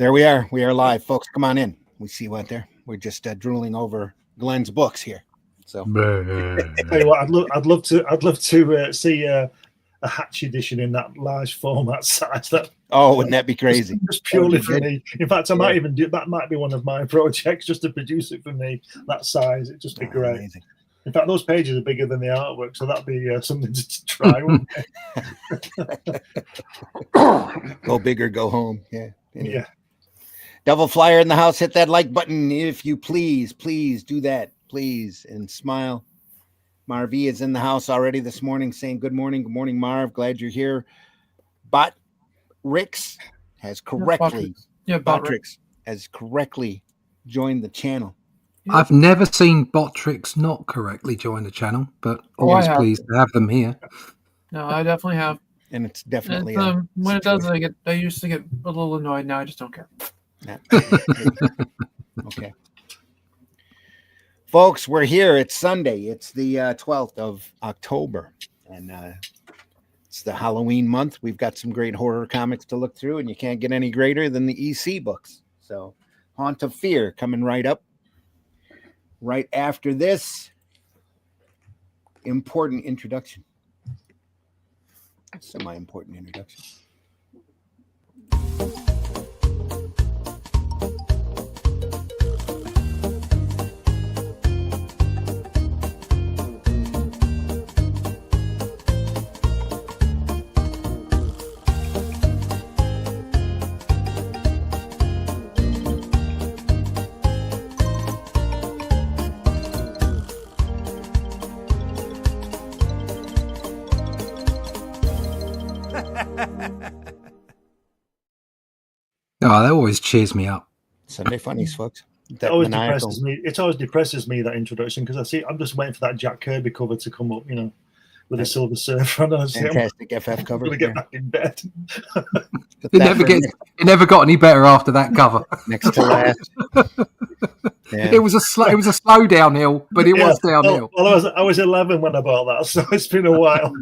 There we are. We are live, folks. Come on in. We see you out there. We're just drooling over Glenn's books here. So, tell you what, I'd love to see a hatch edition in that large format size. wouldn't that be crazy? Just purely for me. In fact, I might even do that. Might be one of my projects, just to produce it for me. That size, it'd just be great. Amazing. In fact, those pages are bigger than the artwork, so that'd be something to try. Wouldn't it? Go big or go home. Yeah. Anyway. Yeah. Devil Flyer in the house. Hit that like button if you please. Please do that. Please. And smile. Marv is in the house already this morning saying good morning. Good morning, Marv. Glad you're here. Bot Rix has correctly has correctly joined the channel. I've never seen Botrix not correctly join the channel, but always pleased to have them here. No, I definitely have. And it's definitely when it does, I used to get a little annoyed. Now I just don't care. Okay. Folks, we're here. It's Sunday. It's the 12th of October. And it's the Halloween month. We've got some great horror comics to look through, and you can't get any greater than the EC books. So, Haunt of Fear coming right up. Right after this, important introduction. Semi-important introduction. Oh, that always cheers me up. Sunday Funnies, folks. It always depresses me. It always depresses me, that introduction, because I'm just waiting for that Jack Kirby cover to come up, with a Silver Surfer. Fantastic FF cover. I'm going to get back in bed. It never got any better after that cover. Next to last. Yeah. It was a slow downhill, but it was downhill. Well, I was 11 when I bought that, so it's been a while.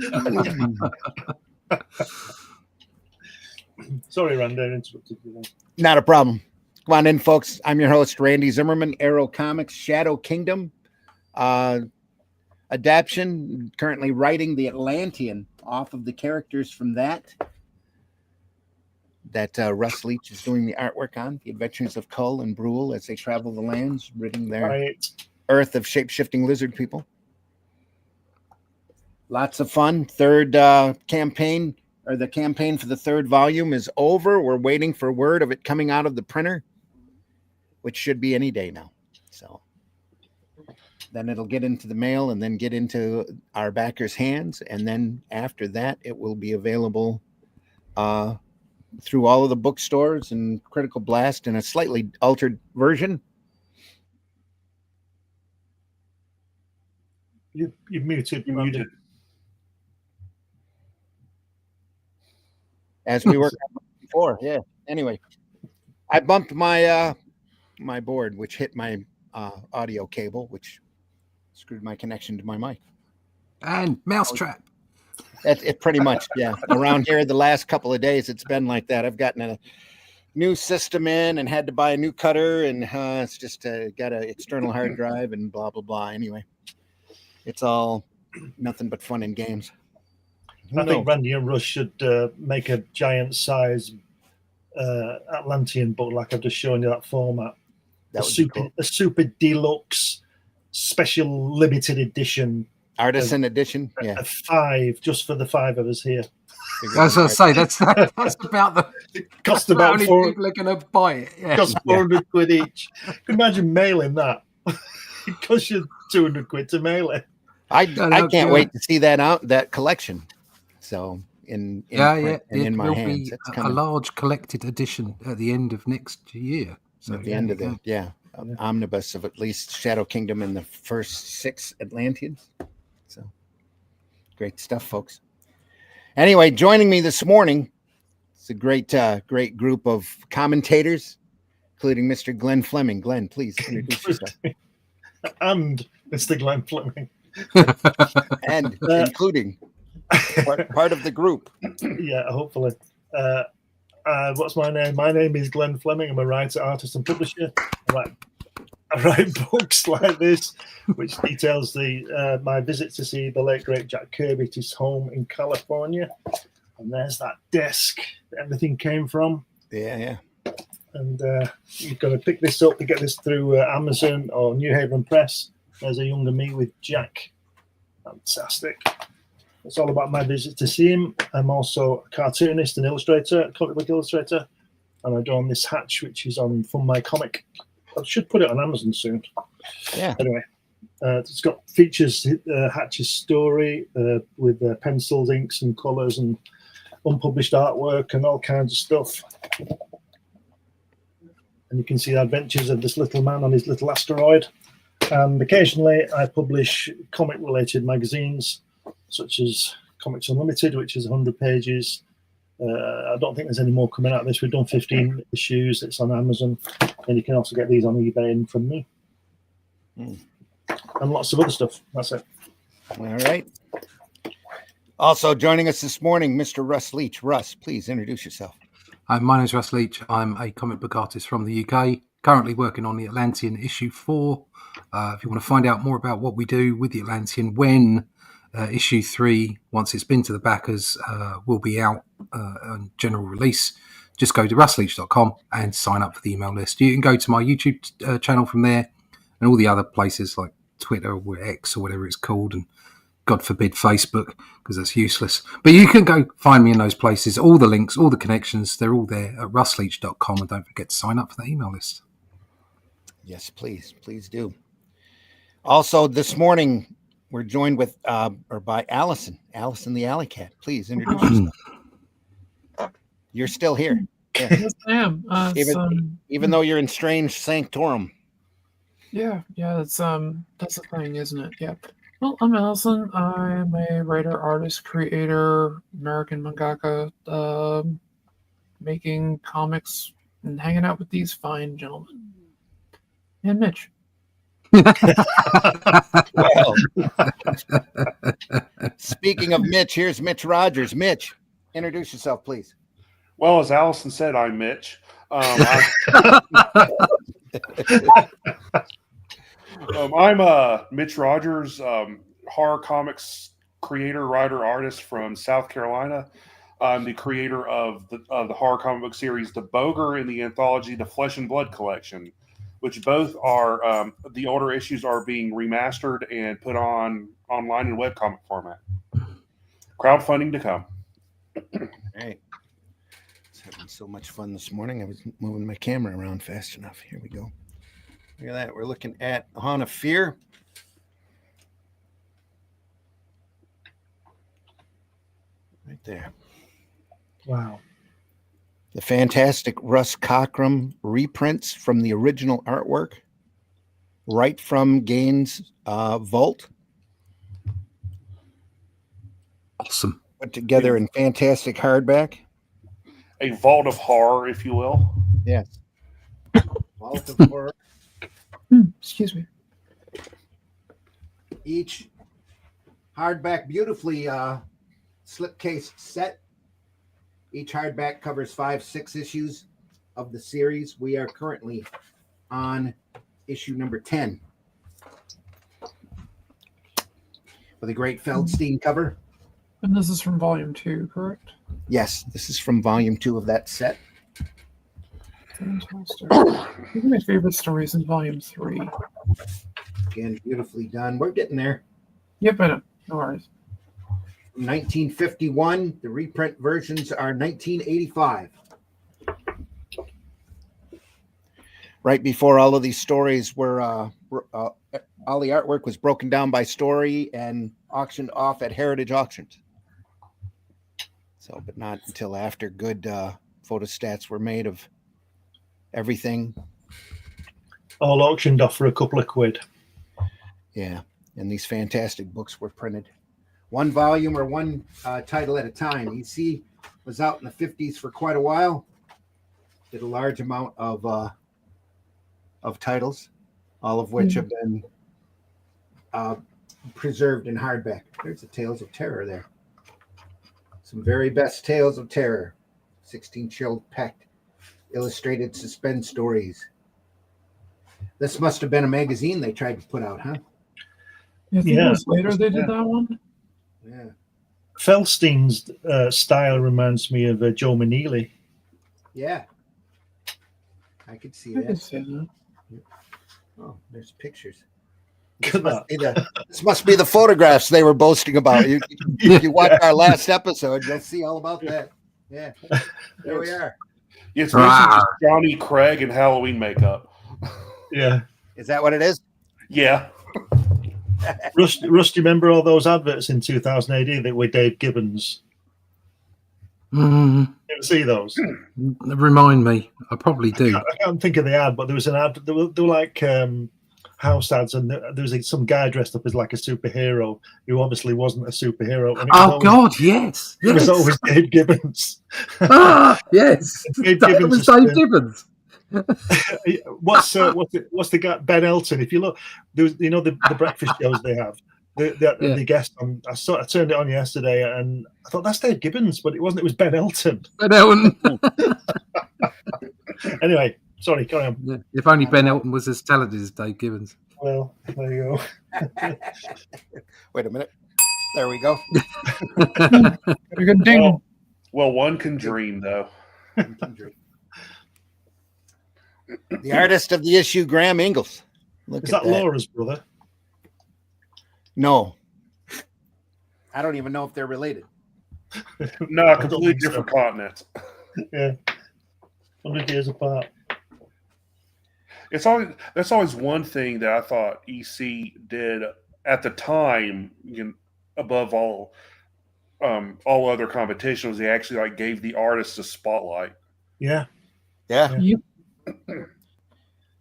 Sorry, Randy, I interrupted you there. Not a problem. Come on in, folks. I'm your host, Randy Zimmerman, Arrow Comics, Shadow Kingdom adaptation. Currently writing the Atlantean off of the characters from that Russ Leach is doing the artwork on. The adventures of Cull and Brule as they travel the lands, ridding their earth of shape-shifting lizard people. Lots of fun. Third campaign. Or the campaign for the third volume is over. We're waiting for word of it coming out of the printer, which should be any day now. So then it'll get into the mail and then get into our backers' hands. And then after that, it will be available through all of the bookstores and Critical Blast in a slightly altered version. You're muted. You're muted. As we worked on before, yeah. Anyway, I bumped my my board, which hit my audio cable, which screwed my connection to my mic. And mousetrap. It pretty much, yeah. Around here, the last couple of days, it's been like that. I've gotten a new system in and had to buy a new cutter, and it's just got an external hard drive and blah blah blah. Anyway, it's all nothing but fun and games. I think Randy and Rush should make a giant size Atlantean book, like I've just shown you that format. A super deluxe, special limited edition. Artisan edition? Yeah. A 5, just for the 5 of us here. As I say, that's about the cost about only people are going to buy it. Yeah. Cost 400 quid each. You can imagine mailing that. It costs you 200 quid to mail it. I can't wait to see that collection. So in my hands, it's a large collected edition at the end of next year. So at the end of omnibus of at least Shadow Kingdom and the first 6 Atlanteans. So great stuff, folks. Anyway, joining me this morning, it's a great group of commentators, including Mr. Glenn Fleming. Glenn, please introduce yourself. And Mr. Glenn Fleming. And including part of the group. Yeah, hopefully. What's my name? My name is Glenn Fleming. I'm a writer, artist, and publisher. I write books like this, which details my visit to see the late great Jack Kirby at his home in California. And there's that desk that everything came from. Yeah. And you've got to pick this up to get this through Amazon or New Haven Press. There's a younger me with Jack. Fantastic. It's all about my visit to see him. I'm also a cartoonist and illustrator, comic book illustrator. And I draw on this Hatch, which is on From My Comic. I should put it on Amazon soon. Yeah. Anyway, it's got features Hatch's story with pencils, inks, and colours, and unpublished artwork, and all kinds of stuff. And you can see the adventures of this little man on his little asteroid. And occasionally, I publish comic-related magazines, such as Comics Unlimited, which is 100 pages. I don't think there's any more coming out of this. We've done 15 issues. It's on Amazon. And you can also get these on eBay and from me. And lots of other stuff. That's it. All right. Also joining us this morning, Mr. Russ Leach. Russ, please introduce yourself. My name is Russ Leach. I'm a comic book artist from the UK, currently working on the Atlantean issue 4. If you want to find out more about what we do with the Atlantean when issue 3, once it's been to the backers, will be out on general release, just go to russleach.com and sign up for the email list. You can go to my YouTube channel from there and all the other places like Twitter or X or whatever it's called, and God forbid Facebook, because that's useless. But you can go find me in those places. All the links, all the connections, they're all there at russleach.com, and don't forget to sign up for the email list. Yes, please do. Also, this morning we're joined with by Allison the Alley Cat. Please introduce yourself. You're still here. Yeah. Yes, I am. Even though you're in strange sanctorum. Yeah, that's the thing, isn't it? Yeah. Well, I'm Allison. I'm a writer, artist, creator, American mangaka, making comics and hanging out with these fine gentlemen. And Mitch. Well, speaking of Mitch, here's Mitch Rogers. Mitch, introduce yourself, please. Well, as Allison said, I'm Mitch. I'm Mitch Rogers, horror comics creator, writer, artist from South Carolina. I'm the creator of the horror comic book series The Boger and the anthology The Flesh and Blood Collection, which both are the older issues are being remastered and put on online in webcomic format. Crowdfunding to come. All right. Having so much fun this morning. I was moving my camera around fast enough. Here we go. Look at that. We're looking at Haunt of Fear. Right there. Wow. The fantastic Russ Cockrum reprints from the original artwork, right from Gaines' vault. Awesome. Put together in fantastic hardback. A vault of horror, if you will. Yes. Vault of horror. Excuse me. Each hardback beautifully slipcase set. Each hardback covers 5-6 issues of the series. We are currently on issue number 10. With a great Feldstein cover. And this is from volume 2, correct? Yes, this is from volume 2 of that set. Fantastic. I think my favorite story is in volume 3. Again, beautifully done. We're getting there. Yep, I know. No worries. 1951. The reprint versions are 1985. Right before all of these stories were, all the artwork was broken down by story and auctioned off at Heritage Auctions. So, but not until after good photostats were made of everything. All auctioned off for a couple of quid. Yeah, and these fantastic books were printed. One volume or one title at a time. EC was out in the 50s for quite a while. Did a large amount of titles, all of which have been preserved in hardback. There's the Tales of Terror there. Some very best Tales of Terror. 16 chilled packed illustrated suspense stories. This must have been a magazine they tried to put out, huh? I think it was later they did that one. Yeah. Feldstein's style reminds me of Joe Maneely. Yeah. I could see I that. could see that. Oh, there's pictures. This must be the photographs they were boasting about. You watch our last episode, you'll see all about that. Yeah. There we are. It's mostly just Johnny Craig and Halloween makeup. Yeah. Is that what it is? Yeah. Rust, you remember all those adverts in 2000 AD that were Dave Gibbons? Mm, You ever see those? remind me. I probably do. I can't think of the ad, but there was an ad. They were like house ads, and there was some guy dressed up as like a superhero who obviously wasn't a superhero. And Yes. It was always Dave Gibbons. Yes. That was Dave Gibbons. What's the guy, Ben Elton? If you look, there was, the breakfast shows they have. The guest on. I turned it on yesterday, and I thought that's Dave Gibbons, but it wasn't. It was Ben Elton. Ben Elton. Anyway, sorry, carry on. Yeah. If only Ben Elton was as talented as Dave Gibbons. Well, there you go. Wait a minute. There we go. Very good ding. Well, one can dream, though. The artist of the issue, Graham Ingalls. Is that Laura's brother? No. I don't even know if they're related. No, completely different continents. Yeah. 100 years apart. That's always one thing that I thought EC did at the time, above all other competitions. They actually gave the artists a spotlight. Yeah. Yeah. Yep.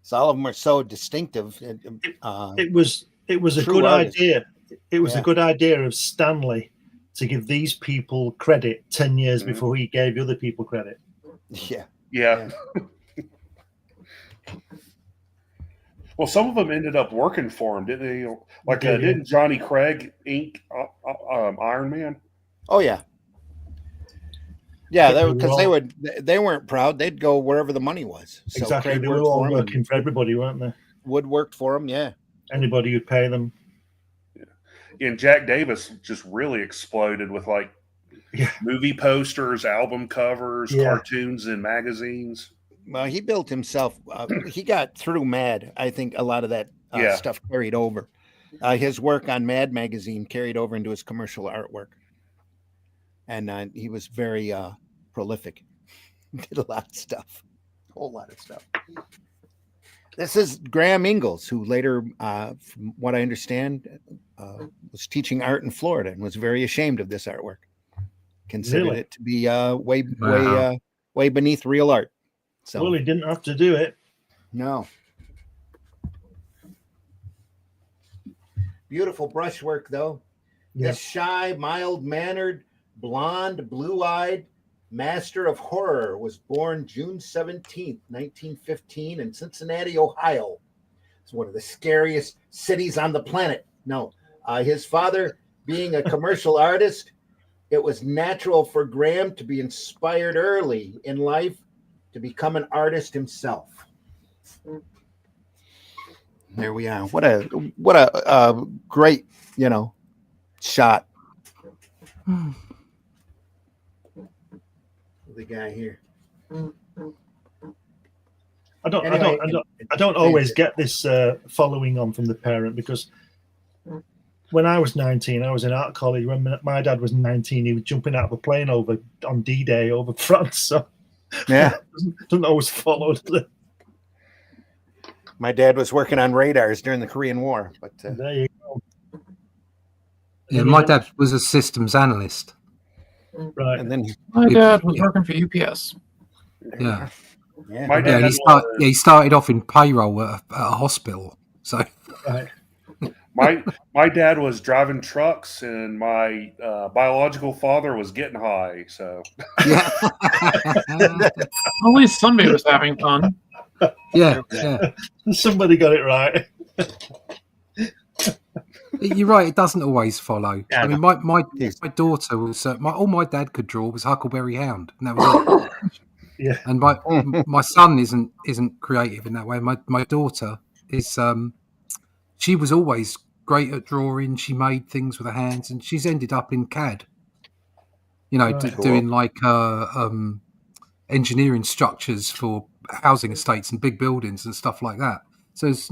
So all of them are so distinctive. It was a good artist. idea. It was a good idea of Stanley to give these people credit 10 years before he gave other people credit. Yeah. Yeah. Well, some of them ended up working for him, didn't they? Didn't Johnny Craig ink Iron Man? Oh yeah. Yeah, because they weren't proud. They'd go wherever the money was. So exactly, Craig they were all working for everybody, weren't they? Wood worked for him, yeah. Anybody who'd pay them. Yeah. And Jack Davis just really exploded with movie posters, album covers, cartoons, and magazines. Well, he built himself. He got through Mad. I think a lot of that stuff carried over. His work on Mad magazine carried over into his commercial artwork. And he was very prolific. Did a lot of stuff. A whole lot of stuff. This is Graham Ingalls, who later, from what I understand, was teaching art in Florida and was very ashamed of this artwork. Considered it to be way beneath real art. So, well, he didn't have to do it. No. Beautiful brushwork, though. Yeah. This shy, mild-mannered, blonde, blue-eyed master of horror was born June 17th, 1915 in Cincinnati, Ohio. It's one of the scariest cities on the planet. No. His father being a commercial artist, it was natural for Graham to be inspired early in life to become an artist himself. There we are. What a great, shot. The guy here. I don't always get this following on from the parent, because when I was 19, I was in art college. When my dad was 19, he was jumping out of a plane on D-Day over France. So yeah, doesn't always follow. My dad was working on radars during the Korean War, but there you go. Yeah, my dad was a systems analyst. Right, and then my dad was working for UPS. Yeah. Yeah. My dad he started off in payroll at a hospital. So right. My dad was driving trucks, and my biological father was getting high. So yeah. At least somebody was having fun. Yeah. Somebody got it right. You're right. It doesn't always follow. Yeah, I mean, my daughter was all my dad could draw was Huckleberry Hound, and that was it. Yeah. And my son isn't creative in that way. My daughter is. She was always great at drawing. She made things with her hands, and she's ended up in CAD. You know, Right. doing like engineering structures for housing estates and big buildings and stuff like that. So it's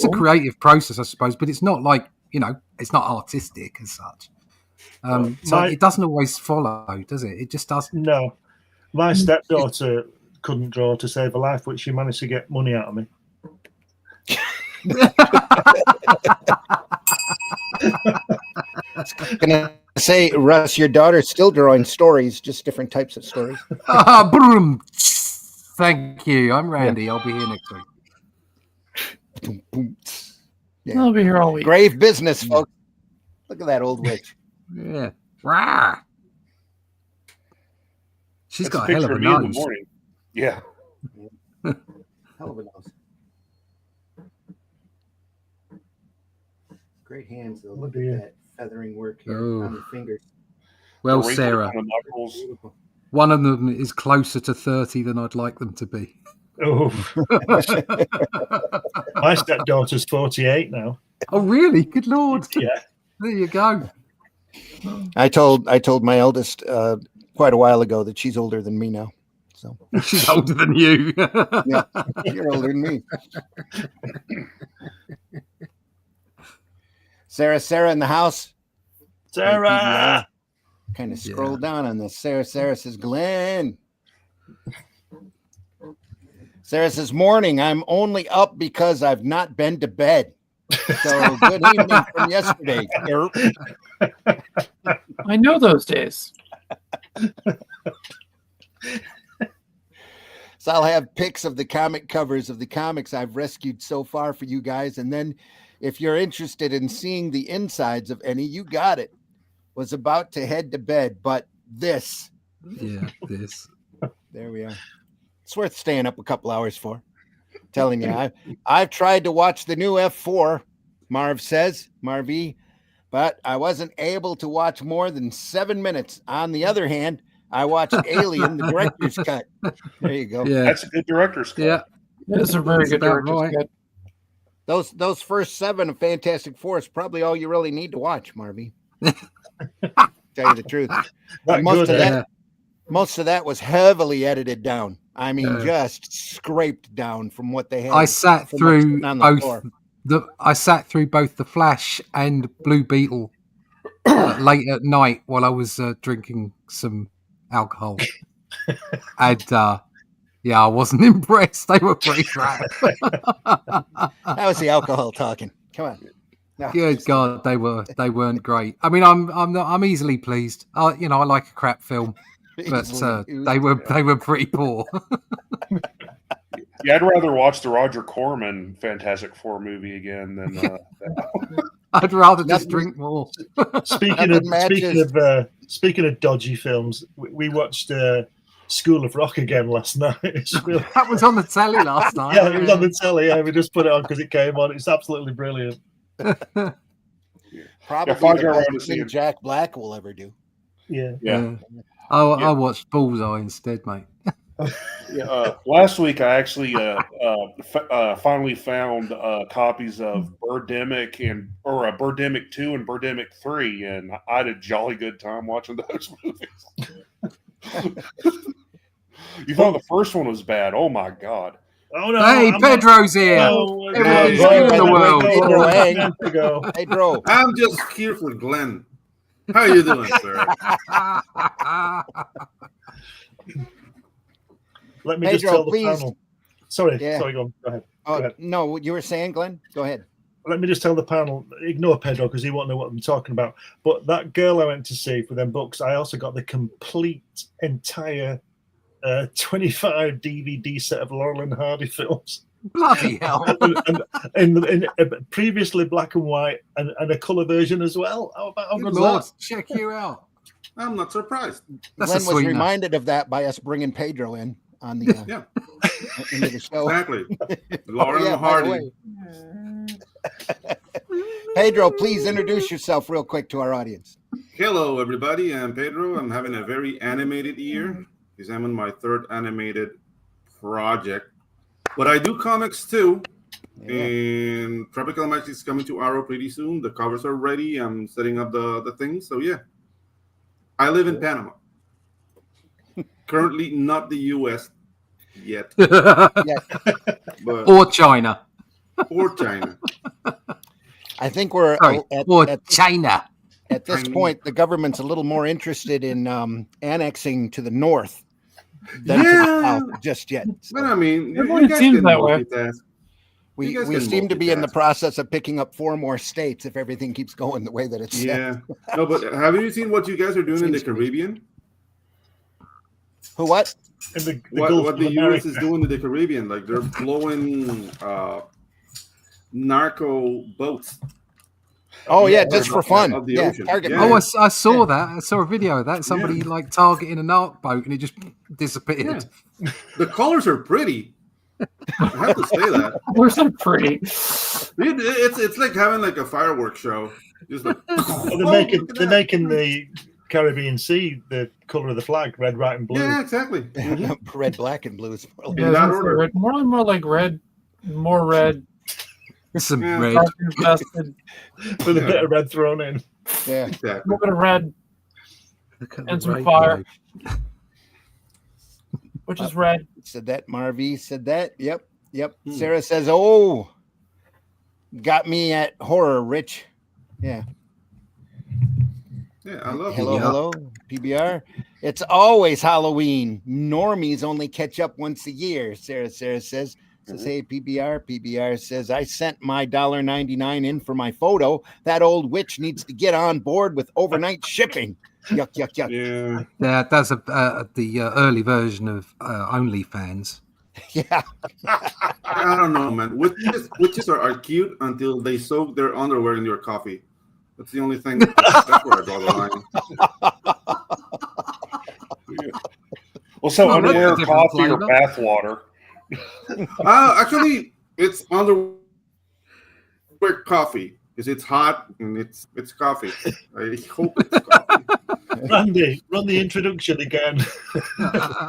a creative process, I suppose, but it's not like, it's not artistic as such. So it doesn't always follow, does it? It just doesn't. No. My stepdaughter couldn't draw to save her life, but she managed to get money out of me. Gonna say, Russ, your daughter's still drawing stories, just different types of stories. Boom. Thank you. I'm Randy. I'll be here next week. Yeah. I'll be here all week. Grave business, folks. Look at that old witch. Yeah. Rah. She's That's got a hell of picture a me in the nose. morning. Yeah. Hell of a nose. Great hands, though. Look at that feathering work here on the fingers. Well, The wrinkles Sarah, on the knuckles. one of them is closer to 30 than I'd like them to be. Oh. My stepdaughter's 48 now. Oh, really? Good Lord. Yeah. There you go. I told my eldest quite a while ago that she's older than me now. So She's older than you. yeah, you're older than me. Sarah in the house. Sarah! Kind of scroll down on this. Sarah says, Glenn. Sarah says, morning. I'm only up because I've not been to bed. So good evening from yesterday. I know those days. So I'll have pics of the comic covers of the comics I've rescued so far for you guys. And then if you're interested in seeing the insides of any, you got it. Was about to head to bed, but this. Yeah, this. There we are. It's worth staying up a couple hours for. I'm telling you, I've tried to watch the new F4, Marv E, but I wasn't able to watch more than 7 minutes. On the other hand, I watched Alien, the director's cut. There you go. Yeah. That's a good director's cut. Yeah. It's a very good about director's right. cut. Those first 7 of Fantastic Four is probably all you really need to watch, Marvy. Tell you the truth. Most of that was heavily edited down. I mean, just scraped down from what they had. I sat through both the Flash and Blue Beetle late at night while I was drinking some alcohol, and I wasn't impressed. They were pretty crap. That was the alcohol talking. Come on. No. Good God, they weren't great. I mean, I'm easily pleased. I like a crap film, but they were pretty poor. Yeah, I'd rather watch the Roger Corman Fantastic Four movie again than. I'd rather just drink more. Speaking of dodgy films, we watched School of Rock again last night. That was on the telly last night. Yeah, it was on the telly. Yeah, we just put it on because it came on. It's absolutely brilliant. Probably the best thing Jack Black will ever do. Yeah. I watched Bullseye instead, mate. Last week I actually finally found copies of Birdemic or Birdemic 2 and Birdemic 3, and I had a jolly good time watching those movies. You thought the first one was bad? Oh my God! Oh no! Hey, Pedro's here. Everybody's in the world. Pedro. I'm just here for Glenn. How are you doing, sir? Let me just tell the panel. Sorry, go ahead. Oh, go ahead. No, what you were saying, Glenn? Go ahead. Let me just tell the panel, ignore Pedro because he won't know what I'm talking about. But that girl I went to see for them books, I also got the complete, entire 25 DVD set of Laurel and Hardy films. Bloody hell. and previously black and white and a colour version as well. How Good good's Lord, that? check you out. I'm not surprised. That's Glenn was reminded of that by us bringing Pedro in on the into the show. Exactly. Laurel and Hardy. Pedro, please introduce yourself real quick to our audience. Hello, everybody. I'm Pedro. I'm having a very animated year because I'm on my third animated project. But I do comics too. Yeah. And Tropical Magic is coming to Arrow pretty soon. The covers are ready. I'm setting up the things. So yeah, I live in Panama. Currently not the U.S. yet, but Or China. or China. I think we're Or China. at this point, the government's a little more interested in annexing to the north than to the south just yet. So But I mean, Everyone guys seems can that way. multitask. we you guys can seem to be in the multitask. process of picking up 4 more states if everything keeps going the way that it's set. Yeah. No, but have you seen what you guys are doing in the Seems to be. Caribbean? Who what? In the What Gulf of the U.S. America. is doing in the Caribbean? Like they're blowing narco boats. Oh yeah, Of just the- for fun. of the Yeah, ocean. target Yeah. Oh, practice. I saw that. I saw a video of that. Somebody like targeting a narc boat and it just disappeared. Yeah. The colors are pretty. I have to say that. We're so pretty. It's like having like a fireworks show. Just like, They're making the Caribbean Sea the color of the flag, red, white, and blue. yeah, exactly. Mhm. Red, black, and blue. Yeah, that it's order. red. More like red, more red, Some Yeah. red. dark infested, With a bit of red thrown in. Yeah. a Exactly. little bit of red, Look at And the some red fire. glow. which is red. Said that. Marvy said that. Yep. Hmm. Sarah says, "Oh, got me at horror, Rich." Yeah. Yeah, I love Hello, it. PBR. hello, PBR. It's always Halloween. Normies only catch up once a year. Sarah says, hey, PBR. PBR says, I sent my $1.99 in for my photo. That old witch needs to get on board with overnight shipping. Yuck, yuck, yuck. Yeah. Yeah, that's the early version of OnlyFans. Yeah. I don't know, man. Witches are cute until they soak their underwear in your coffee. That's the only thing. That's where I draw the line. Well, so Well, that's a underwear, different coffee, or flavor. bath water. Actually, it's underwear coffee because it's hot and it's coffee. I hope it's coffee. Randy, run the introduction again.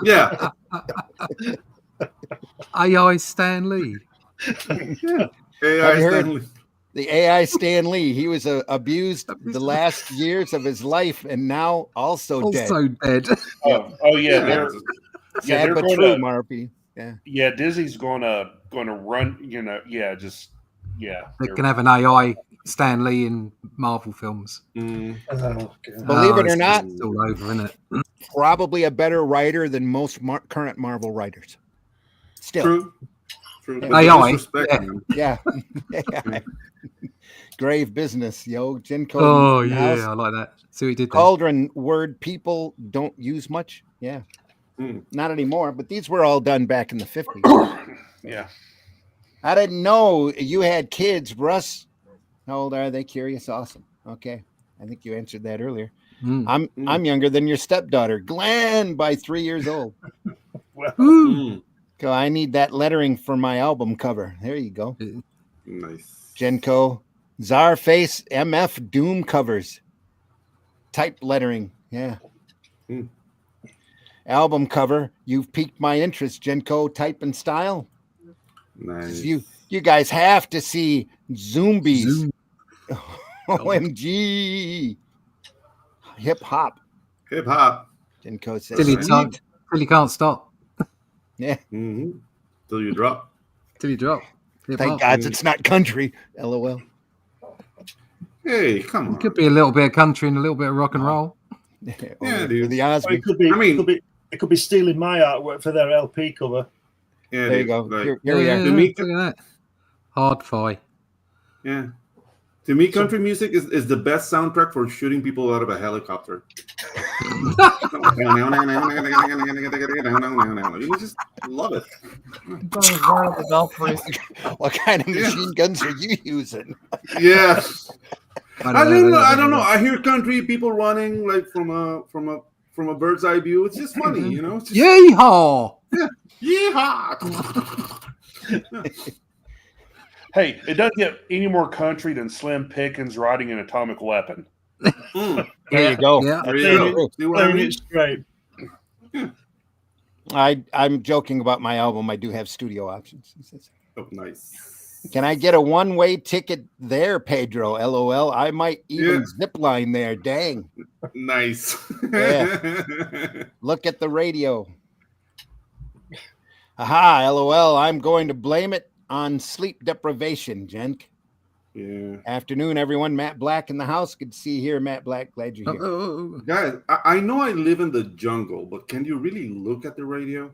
Yeah. AI Stan Lee. AI I've heard- Stanley. The AI Stan Lee, he was abused the last years of his life and now also dead. Also dead. Oh yeah, they're Sad they're but going true, to- Marpy. yeah. Disney's going to run. Yeah, They can have an AI Stan Lee in Marvel films. Mm. Oh, God. Believe it or it's not, it's all over, isn't it? probably a better writer than most current Marvel writers. Still. True. Yeah. AI, Disrespect, yeah. man. Yeah. Grave business, yo. Genco. Oh in the yeah, house. I like that. See what he did there. Cauldron word people don't use much. Yeah. Mm. Not anymore, but these were all done back in the 50s. yeah. I didn't know you had kids, Russ. How old are they? Curious. Awesome. Okay. I think you answered that earlier. Mm. I'm younger than your stepdaughter, Glenn, by 3 years old. Woo. Mm. So I need that lettering for my album cover. There you go. Nice. Genco, Czarface, MF Doom covers. Type lettering. Yeah. Mm. Album cover. You've piqued my interest, Genco. Type and style. Nice. You guys have to see Zombies. Zoom. OMG. Hip hop. Hip hop. Genco says. Till you "Sweet." can't stop. Yeah. Mm-hmm. Till you drop. Till you drop. Hip Thank hop. God it's not country. LOL. Hey, come on. It could be a little bit of country and a little bit of rock and roll. Yeah, dude. The Or Osmonds. it could be stealing my artwork for their LP cover. Yeah, There you dude. go. Like, Here we are. To me- Look at that. Hard fi. yeah. To me, country music is the best soundtrack for shooting people out of a helicopter. You just love it. What kind of machine guns are you using? Yeah. I don't know. Yeah. I hear country people running like from a bird's eye view. It's just funny, you know. It's just, Yeehaw! yeehaw! Hey, it doesn't get any more country than Slim Pickens riding an atomic weapon. Mm, There you go. Yeah. there you go. See what I Playing mean? it straight. I'm joking about my album. I do have studio options. Oh, nice. Can I get a one-way ticket there, Pedro? LOL. I might even zip line there. Dang. Nice. Yeah. Look at the radio. Aha, LOL. I'm going to blame it on sleep deprivation, Jenk. Yeah. Afternoon, everyone. Matt Black in the house. Good to see you here, Matt Black. Glad you're here. Guys, I know I live in the jungle, but can you really look at the radio?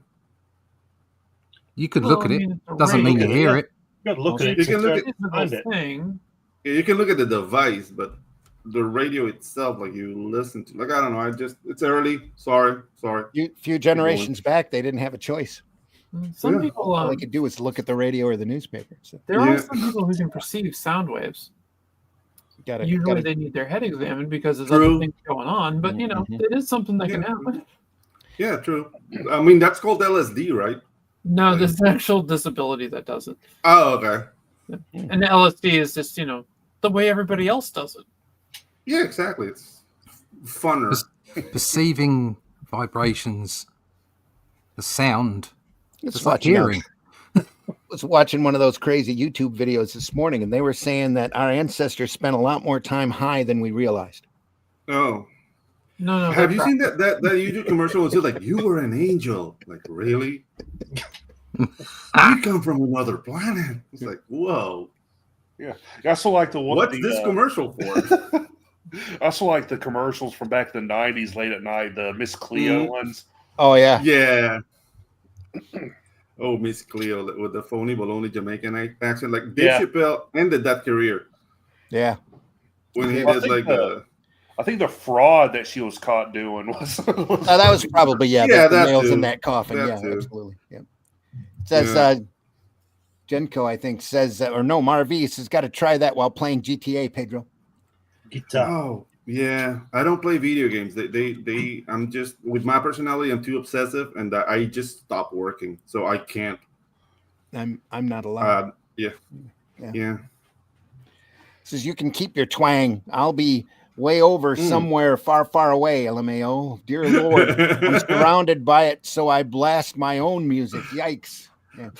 You could look at it. it's a Doesn't mean you radio. hear it. You got to look at it. You can to look turn at- it, find it. thing. Yeah, you can look at the device, but the radio itself, like you listen to, like I don't know. It's early. Sorry. Few generations back, they didn't have a choice. Some Yeah. people, All they could do was look at the radio or the newspaper. So there are Yeah. some people who can perceive sound waves. gotta, Usually they need their head examined because there's True. other things going on, but Mhm. it is something that can Yeah. happen. Yeah, true. I mean, that's called LSD, right? No, there's an actual disability that does it. Oh, okay. And the LSD is just, the way everybody else does it. Yeah, exactly. It's funner. Perceiving vibrations, the sound. It's It's like watching hearing. was watching one of those crazy YouTube videos this morning, and they were saying that our ancestors spent a lot more time high than we realized. Oh, No. have you seen that YouTube commercial? Was it like you were an angel? Like really? You come from another planet. It's like whoa. I also like the one. What's this commercial for? I also like the commercials from back in the '90s, late at night, the Miss Cleo ones. Oh yeah, Yeah. Oh, Miss Cleo with the phony baloney Jamaican accent. Like Dave Yeah. Chappelle ended that career yeah. when he Well, did like I think the fraud that she was caught doing was. That was probably Yeah, the that nails too. in that coffin. That Yeah, too. absolutely. Yeah. It says Yeah. Genko, I think says or no, Marvis has got to try that while playing GTA. Pedro. Guitar. Oh yeah, I don't play video games. They I'm just with my personality. I'm too obsessive, and I just stop working, so I can't. I'm not allowed. Yeah. Says you can keep your twang. I'll be way over somewhere far, far away. LMAO. Dear Lord, I'm surrounded by it, so I blast my own music. Yikes. Yeah.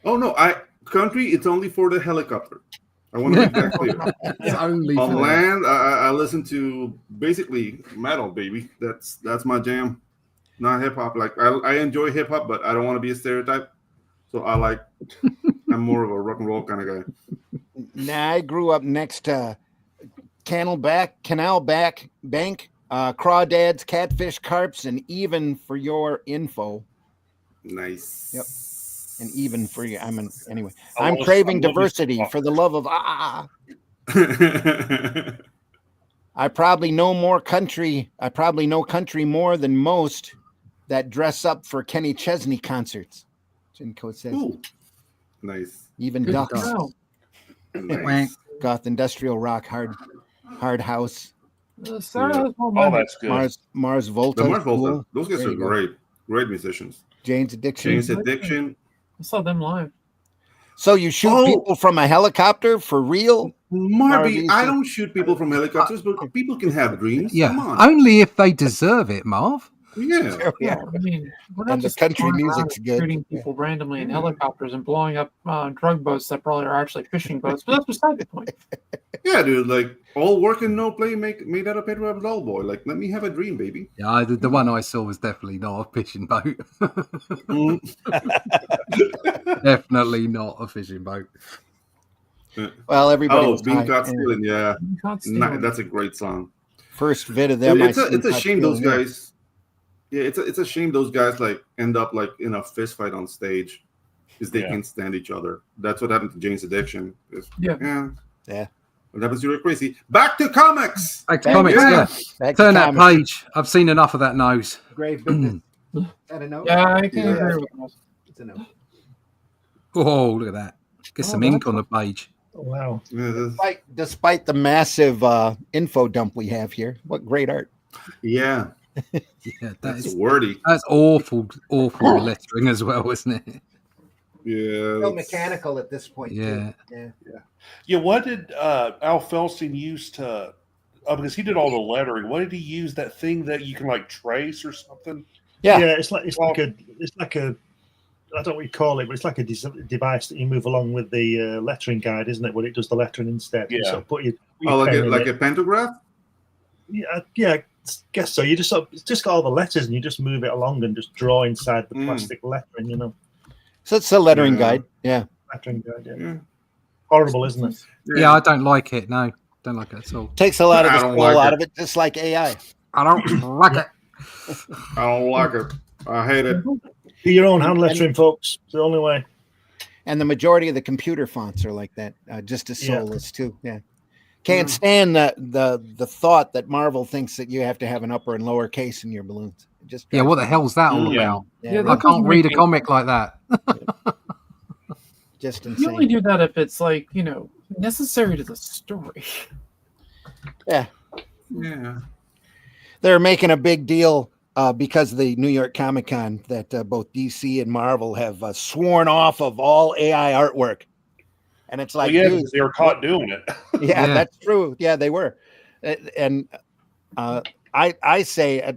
Oh no, country. It's only for the helicopter. I want to make that clear. It's only On for land, I listen to basically metal, baby. That's my jam. Not hip hop. Like I enjoy hip hop, but I don't want to be a stereotype. So I'm more of a rock and roll kind of guy. Nah, I grew up next to Canal Bank, crawdads, catfish, carps, and even for your info. Nice. Yep. And even for you, anyway. I I'm love- craving I love this diversity talk. for the love of I probably know country more than most that dress up for Kenny Chesney concerts. Jinko says. Ooh. Nice. Even Good ducks, stuff. Nice. goth, industrial rock, hard house, Sarah has more Oh, money. that's good. Mars Volta. The Mars Volta. cool. Those guys There are you go. great musicians. Jane's Addiction. Jane's Addiction. I saw them live. So you shoot Oh. people from a helicopter for real? Marby, Marby, I so- don't shoot people from helicopters, but people can have dreams. Come Yeah, on. only if they deserve it, Marv. Yeah. Yeah. I mean, we're not And the just country flying music's around good. shooting people randomly in helicopters and blowing up drug boats that probably are actually fishing boats. But that's beside the point. Yeah, dude. Like all work and no play made out of Pedro Abdul boy. Like, let me have a dream, baby. Yeah, the one I saw was definitely not a fishing boat. Definitely not a fishing boat. Well, everybody was Being high. Caught Anyway, Stealing. Yeah, You can't steal it. that's a great song. first vid of them. It's I a seen Caught shame those Stealing, yeah. guys. Yeah, it's a shame those guys like end up like in a fist fight on stage because they Yeah. can't stand each other. That's what happened to Jane's Addiction. Yeah. Yeah. What happens to Rick Crazy? Back to comics. Back to Back- comics, yeah. yeah. Back to Turn that comics. page. I've seen enough of that nose. Grave business. Is that a note? Yeah, I can Yeah. agree with that. It's a note. Oh, look at that. Get Oh, some ink that's on the page. Oh, wow. Yeah, Despite the massive info dump we have here, what great art. yeah, Yeah, that's that's wordy. awful lettering as well, isn't it? Yeah. Still mechanical at this point. Yeah. Too. Yeah, what did Al Felstein use to? Because he did all the lettering. What did he use? That thing that you can like trace or something? Yeah. It's like a I don't know what you call it, but it's like a device that you move along with the lettering guide, isn't it? Where it does the lettering instead. Yeah. You sort of put your like pen a pantograph? Yeah, I guess so. You just it's just got all the letters, and you just move it along and just draw inside the plastic lettering. You know. So it's a lettering guide. Yeah. Lettering guide. Yeah. Horrible, isn't it? Yeah, I don't like it. No, don't like it at all. Takes a lot of the I don't soul like out it. of it, just like AI. I don't like it. I don't like it. I hate it. Do your own hand lettering, folks. It's the only way. And the majority of the computer fonts are like that, just as Yeah. soulless too. Yeah. Can't stand the thought that Marvel thinks that you have to have an upper and lower case in your balloons. It just Yeah, what the hell's that all about? Yeah, that I right. can't read a doesn't comic like that. Just You only insane. do that if it's like, necessary to the story. Yeah. Yeah. They're making a big deal because of the New York Comic Con that both DC and Marvel have sworn off of all AI artwork. And it's like, yeah, dude, because they were caught doing it. yeah, Yeah. that's true. Yeah, they were. And I say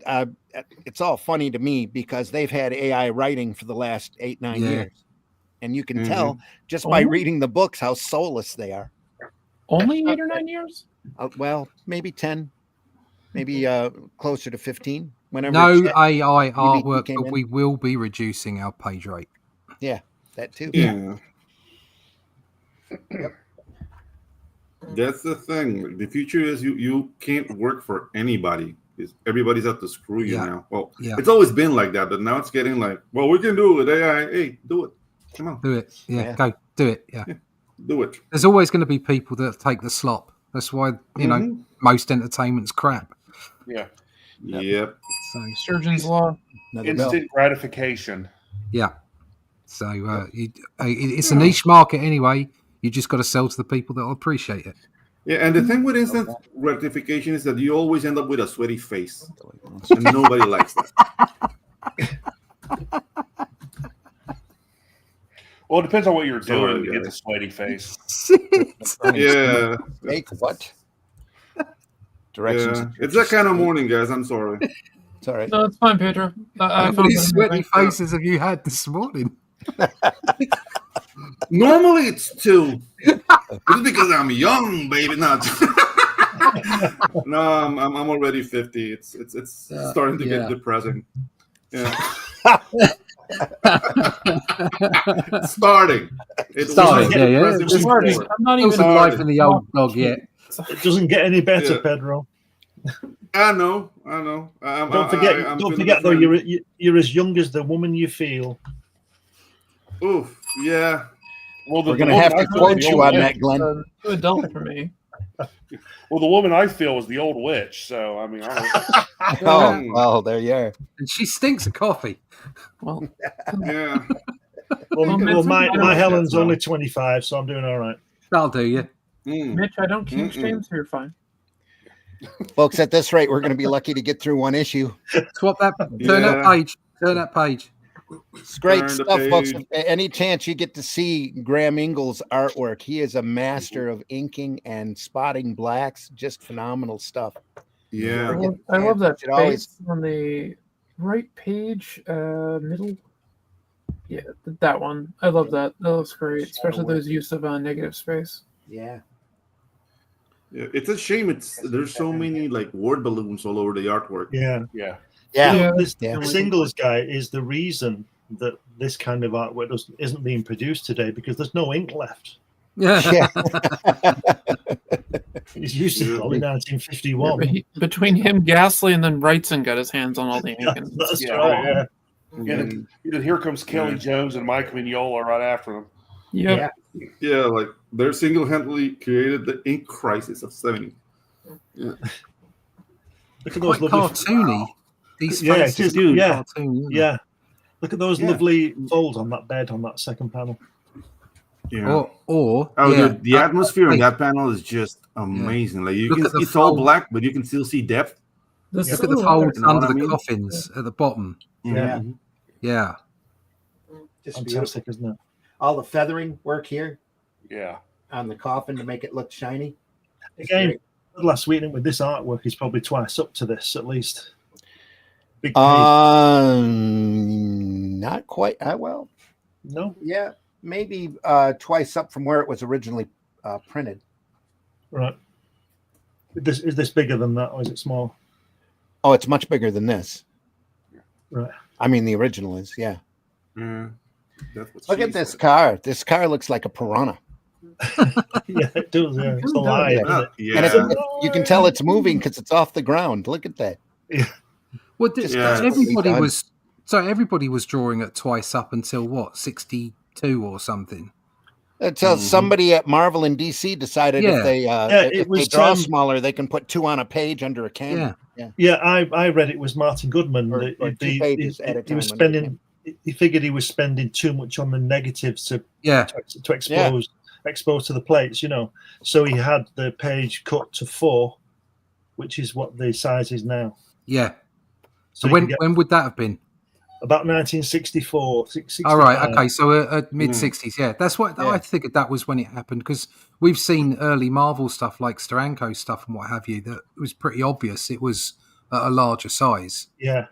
it's all funny to me because they've had AI writing for the last 8-9 Yeah. years. And you can tell just by Only? reading the books how soulless they are. Only 8 or 9 years? Well, maybe 10, maybe closer to 15. Whenever No Chat- AI artwork, came but in. we will be reducing our page rate. that too. Yeah. That's the thing. The future is you can't work for anybody. Everybody's out to screw you Yeah. now. Well, Yeah. it's always been like that, but now it's getting like, well, we can do it with AI. Hey, do it. Come on, Do it. Yeah, Yeah. go. Do it. Yeah. do it. There's always going to be people that take the slop. That's why, Mhm. most entertainment's crap. Yeah, Yep. So, Sturgeon's Law. Another bell. instant gratification. yeah. So it's a niche market anyway. You just got to sell to the people that will appreciate it. Yeah, and the thing with instant gratification is that you always end up with a sweaty face, and nobody likes that. Well, it depends on what you're Sorry, doing to get the guys. sweaty face. Yeah, Make what? Directions. yeah. It's that kind of morning, guys. I'm sorry. It's all right. No, it's fine, Pedro. I How found many it sweaty amusing. faces have you had this morning? Normally it's 2. It's because I'm young, baby. No, no, I'm already 50. It's starting to get depressing. Yeah. Starting. It's Starting, getting yeah. depressing Just before. Starting. I'm not Still even some life in the old dog yet. It doesn't get any better, Yeah. Pedro. I know. Don't forget, I'm don't feeling forget though. different. You're as young as the woman you feel. Oof. Yeah. Well, We're going to have to quote you on that, Glenn. Too adult for me. Well, the woman I feel was the old witch. So I mean, Oh, well, there you are. And she stinks of coffee. Well, Yeah. Well, Mitch, my I don't Helen's know. only 25, so I'm doing all right. That'll do you. Mitch, I don't kink Mm-mm. shame, so you're fine. Folks, at this rate, we're going to be lucky to get through one issue. Swap that. Turn that Yeah. page. Turn that page. It's great Turn the stuff, folks. page. Any chance you get to see Graham Ingles' artwork, he is a master of inking and spotting blacks. Just phenomenal stuff. Yeah. I love that Should always- face on the right page, middle. Yeah, that one. I love that. That looks great, especially those use of negative space. Yeah. Yeah. It's a shame. There's so many like word balloons all over the artwork. Yeah. yeah. Yeah. You know, this Yeah. singles guy is the reason that this kind of artwork isn't being produced today because there's no ink left. Yeah. Yeah. It's used to only 1951. Between him, Ghastly, and then Wrightson got his hands on all the ink. That's Yeah. right. Yeah. And then here comes Kelly Jones and Mike Mignola right after them. Yep. Yeah, like they're single-handedly created the ink crisis of 70. Yeah. Look at Quite those lovely. cartoony. These Yeah, it faces is, are really yeah. cartoony, aren't they? Yeah. Look at those Yeah. lovely folds on that bed on that second panel. Yeah. Or Oh, yeah, dude, the atmosphere in wait, that panel is just amazing. Like you Look can, at the it's all fold. black, but you can still see depth. This Look at the silhouette- folds You know under what I the mean? coffins at the bottom. Yeah. Mhm. Yeah. Just beautiful. Fantastic, isn't it? all the feathering work here Yeah. on the coffin to make it look shiny. Again, last week with this artwork is probably twice up to this at least. Big page. Not quite. Well, no. Yeah, maybe twice up from where it was originally printed. Right. Is this bigger than that, or is it small? Oh, it's much bigger than this. Right. I mean, the original is, yeah. Look at this car. This car looks like a piranha. Yeah, it does. Yeah, it's alive. Yeah. And you can tell it's moving because it's off the ground. Look at that. Yeah. Well, everybody was drawing it twice up until what, 62 or something. Until somebody at Marvel and DC decided if they draw smaller, they can put 2 on a page under a camera. Yeah. I read it was Martin Goodman. Or 2 pages at a time. He was spending. He figured he was spending too much on the negatives to expose to the plates, So he had the page cut to 4, which is what the size is now. Yeah. So when would that have been? About 1964. 65. All right. Okay. So mid 60s. Yeah. That's what I figured that was when it happened, because we've seen early Marvel stuff like Steranko stuff and what have you that it was pretty obvious it was at a larger size. Yeah.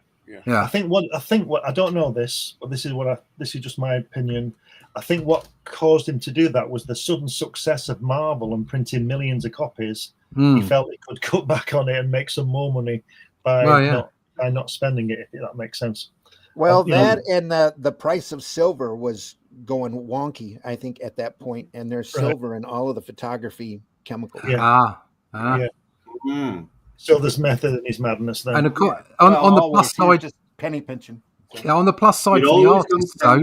I think what I don't know this, but this is just my opinion. I think what caused him to do that was the sudden success of Marvel and printing millions of copies. He felt he could cut back on it and make some more money by not spending it, if that makes sense. Well, and the price of silver was going wonky, I think, at that point, and there's silver in all of the photography chemicals. Yeah. So there's method in his madness then. And of course, on the plus side, just penny pinching. So. Yeah, on the plus side for the artists, though.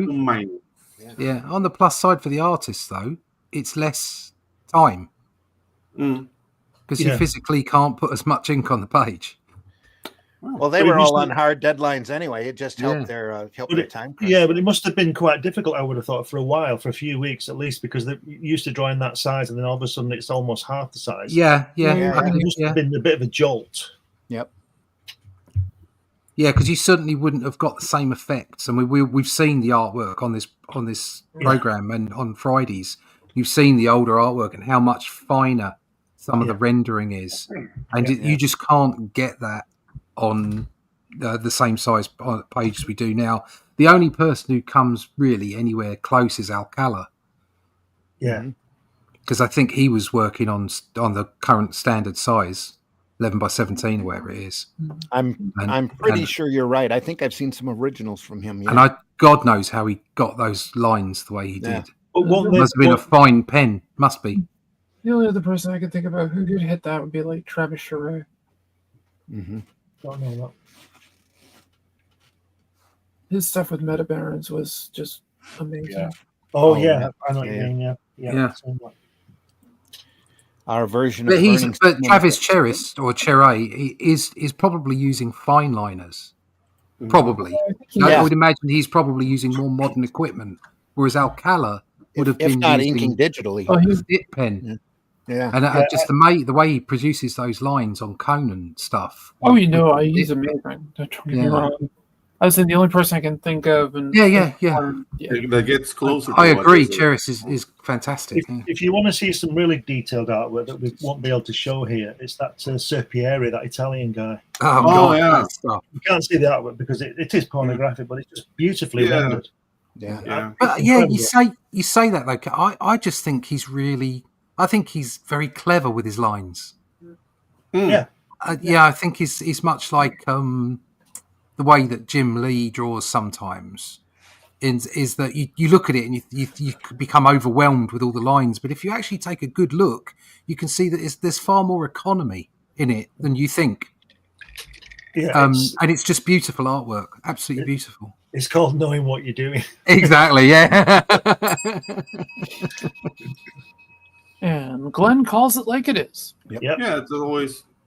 On the plus side for the artists, though, it's less time because you physically can't put as much ink on the page. Well, they were all on hard deadlines anyway. It just helped their time. Yeah, but it must have been quite difficult, I would have thought, for a while, for a few weeks at least, because they're used to drawing that size, and then all of a sudden it's almost half the size. Yeah. It must have been a bit of a jolt. Yep. Yeah, because you certainly wouldn't have got the same effects. And we've seen the artwork on this program and on Fridays. You've seen the older artwork and how much finer some of the rendering is, and you just can't get that on the same size page as we do now. The only person who comes really anywhere close is Alcala. Yeah, because I think he was working on the current standard size, 11 by 17 or whatever it is. I'm pretty sure you're right. I think I've seen some originals from him. Yeah. And God knows how he got those lines the way he did. But must have been a fine pen. Must be. The only other person I could think about who could hit that would be like Travis Charest. Don't know that. His stuff with Meta Barons was just amazing. Yeah. Oh yeah, I know what you mean. Yeah. Our version but of Travis Charest is probably using fine liners. Probably. I would imagine he's probably using more modern equipment, whereas Alcala would have been not inking digitally. His dip pen. Yeah. And just the way he produces those lines on Conan stuff. Oh, he's amazing. Don't get me wrong. I was saying the only person I can think of. That gets closer. I agree. Charest is fantastic. If you want to see some really detailed artwork that we won't be able to show here, it's that Serpieri, that Italian guy. Yeah. You can't see the artwork because it is pornographic, but it's just beautifully rendered. Yeah. But you say that though. I just think he's really. I think he's very clever with his lines. Yeah. I think he's much like the way that Jim Lee draws sometimes. Is that you look at it and you become overwhelmed with all the lines, but if you actually take a good look, you can see that there's far more economy in it than you think. Yeah, and it's just beautiful artwork, absolutely beautiful. It's called knowing what you're doing. Exactly, yeah. And Glenn calls it like it is. Yep. Yeah,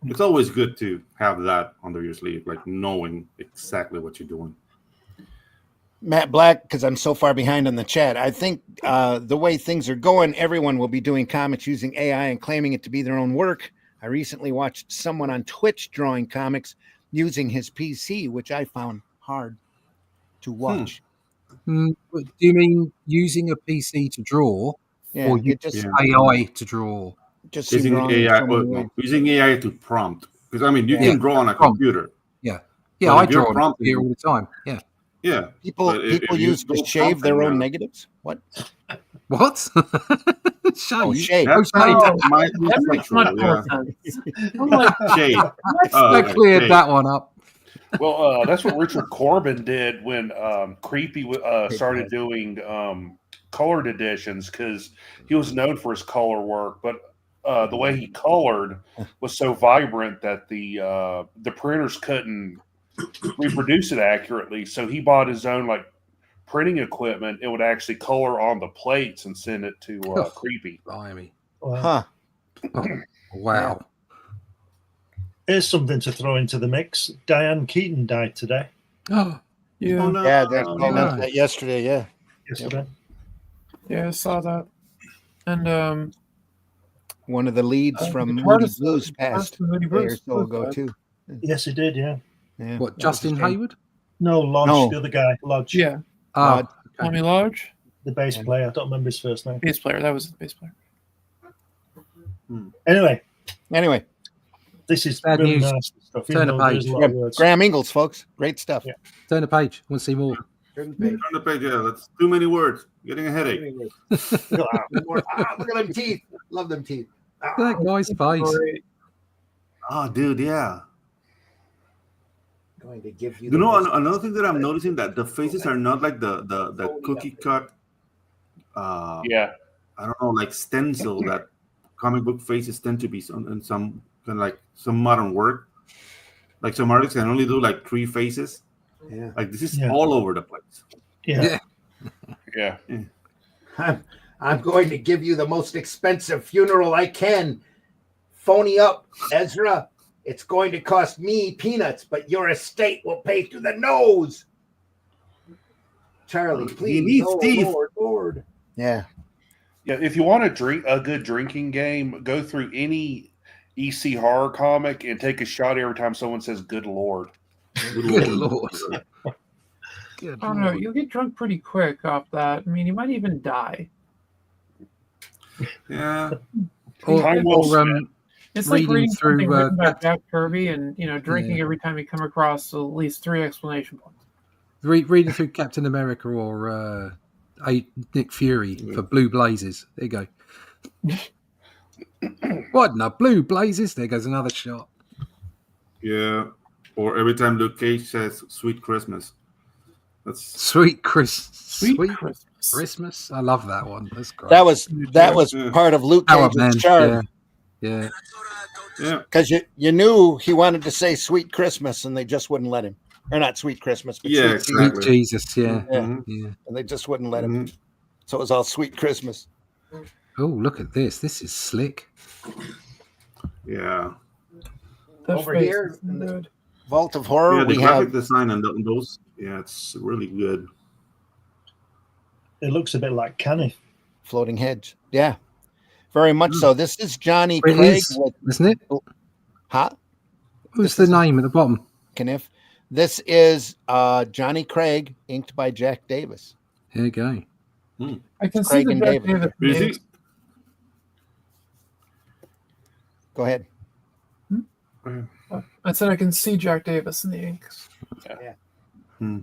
it's always good to have that under your sleeve, like knowing exactly what you're doing. Matt Black, because I'm so far behind on the chat, I think the way things are going, everyone will be doing comics using AI and claiming it to be their own work. I recently watched someone on Twitch drawing comics using his PC, which I found hard to watch. Do you mean using a PC to draw, Yeah, or it just AI to draw? just seemed Using wrong in AI, so many ways. using AI to prompt, because I mean, you Yeah. can draw on a Prompt. computer. Yeah, But I if you're draw on a prompting- computer all the time. Yeah. Yeah, People but if you use to go shave their prompting, own negatives. What? What? Shave? Oh, shave. That Oh, might be That makes much sexual, more yeah. sense. I'm like, Shade. I cleared shade. that one up. Well, that's what Richard Corbin did when Creepy started doing colored editions, because he was known for his color work, but the way he colored was so vibrant that the printers couldn't reproduce it accurately. So he bought his own like printing equipment. It would actually color on the plates and send it to Creepy. Blimey. Huh. Wow. Here's something to throw into the mix. Diane Keaton died today. Oh, yeah, Oh, no. Yeah, they Oh, announced no. that yesterday. Yeah. Yesterday. yeah, I saw that. And One of the leads the from guitarist- Moody Blues guitarist passed from Moody a day or Blues so ago died. too. Yes, he did. Yeah. Yeah. what? that was a Justin shame. Hayward? No, Lodge, No. the other guy, Lodge, Yeah, Oh, okay. Tommy Lodge, the bass Yeah. player. I don't remember his first name. bass player. That was the bass player. Anyway, this is Bad really news. nice stuff. Turn Even a though there's page. a lot of words. Graham Ingalls, folks. Great stuff. Yeah. turn the page. Want to see more? Turn the page. Turn the page, yeah, that's too many words. Getting a headache. Look at that. Look at them teeth. Love them teeth. That guy's face. Great. Oh, dude, yeah. Going to give you. You the know, most- another thing that I'm noticing, that the faces are not like the cookie cut. Yeah. I don't know, like stencil that comic book faces tend to be in some kind of like some modern work. Like some artists can only do like 3 faces. Yeah. Like this is Yeah. all over the place. Yeah. Yeah. I'm going to give you the most expensive funeral I can. Phony up, Ezra. It's going to cost me peanuts, but your estate will pay through the nose. Charlie, please. needs oh, teeth. Lord. Yeah. Yeah, if you want to drink a good drinking game, go through any EC horror comic and take a shot every time someone says "Good Lord." Good Lord. Good I don't know. Lord. You'll get drunk pretty quick off that. I mean, you might even die. Yeah. Time well spent. It's like Reading reading through, something written by Cap- Jack Kirby and drinking Yeah. every time you come across at least 3 exclamation points. Reading through Captain America or Nick Fury for Blue Blazes. There you go. What in the Blue Blazes? There goes another shot. Yeah. Or every time Luke Cage says "Sweet Christmas." That's Sweet Sweet Christmas. Christmas. I love that one. That's great. That was Yeah. part of Luke Power Cage's Man. charm. Yeah. yeah. Because you knew he wanted to say "Sweet Christmas" and they just wouldn't let him, or not "Sweet Christmas," but Yeah, "Sweet Sweet exactly. Jesus. Yeah. Yeah. Mhm. Yeah. and they just wouldn't let him. Mhm. So it was all "Sweet Christmas." Oh, look at this. This is slick. Yeah. That Over face here is in the- good. Vault of Horror. Yeah, the we graphic have design and those, yeah, it's really good. It looks a bit like Canny. floating heads. Yeah, very much so. This is Johnny It Craig is, with isn't it? Hot What's This the is- name at the bottom? Kniff. This is Johnny Craig, inked by Jack Davis. Here you go. I can see Craig the and Jack David. Davis Is names. it? Go ahead. I said I can see Jack Davis in the inks. Hmm.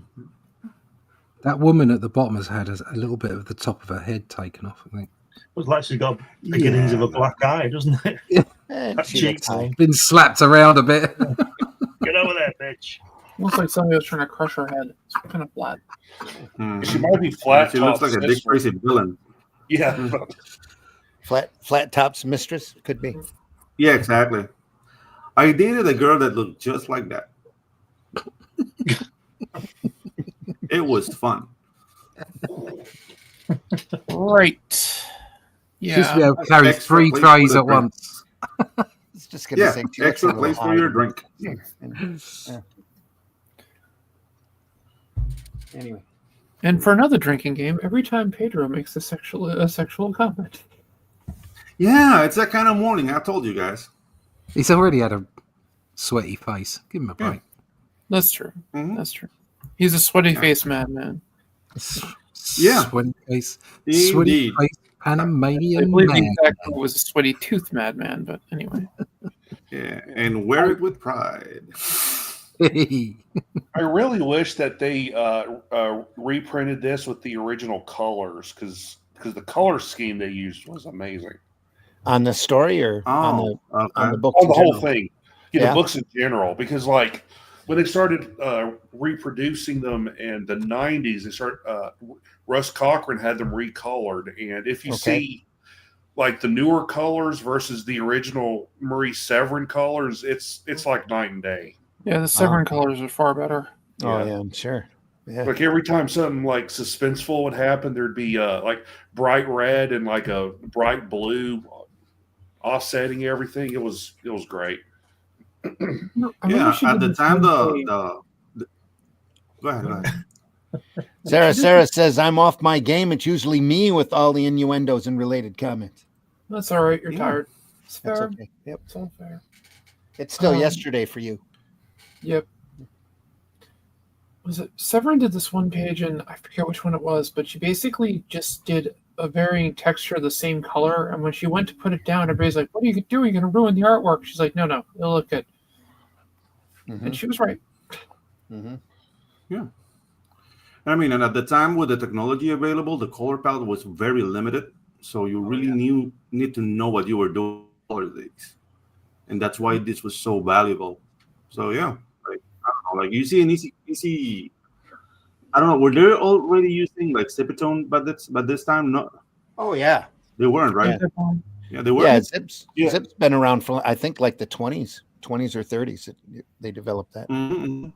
That woman at the bottom has had a little bit of the top of her head taken off, I think. Looks like she's got beginnings of a black eye, doesn't it? And That she looks cheek's high. Been slapped around a bit. Get over there, bitch. Looks like somebody was trying to crush her head. It's kind of flat. Hmm. She might be flat. She looks like a Dick sister. Tracy villain. Yeah. Flat tops mistress could be. Yeah, exactly. I dated a girl that looked just like that. It was fun. Right. Just Yeah. be able to carry Extra 3 place trays for the at drink. once. It's just gonna Yeah, say she looks a extra little place for high. your drink. Anyway, And for another drinking game, every time Pedro makes a sexual comment. Yeah, it's that kind of morning. I told you guys. He's already had a sweaty face. Give him a break. That's true. Mhm. That's true. He's a sweaty faced madman. Yeah. Sweaty face. Indeed. Sweaty face I Panamanian believe the man. exact quote was a sweaty tooth madman, but anyway. Yeah, and wear it with pride. I really wish that they reprinted this with the original colors because the color scheme they used was amazing On the story or on Oh, the okay. book? on the whole thing. Yeah, Yeah. the books in general, because like when they started reproducing them in the '90s, they started. Russ Cochran had them recolored, and if you Okay. see like the newer colors versus the original Marie Severin colors, it's like night and day. Yeah, the Severin okay. colors are far better. Oh Yeah. yeah, I'm sure. Yeah. Like every time something like suspenseful would happen, there'd be like bright red and like a bright blue offsetting everything. It was great. Yeah, at the time the go ahead. Sarah says I'm off my game. It's usually me with all the innuendos and related comments. That's all right. You're Yeah. tired. It's That's fair. okay. Yep. It's all fair. It's still yesterday for you. Yep. Was it Severin did this one page, and I forget which one it was, but she basically just did a varying texture of the same color. And when she went to put it down, everybody's like, "What are you doing? You're gonna ruin the artwork." She's like, "No, it'll look good." And she was right. Mm-hmm. Yeah. I mean, and at the time with the technology available, the color palette was very limited. So you really need to know what you were doing for these. And that's why this was so valuable. So yeah, like I don't know, like you see an easy I don't know, were they already using like Cipitone by this time? No, Oh yeah. they weren't, right? Yeah, they were. Yeah, Zip's Yeah. Zip's been around for I think like the 20s or 30s. They developed that. Mm-hmm.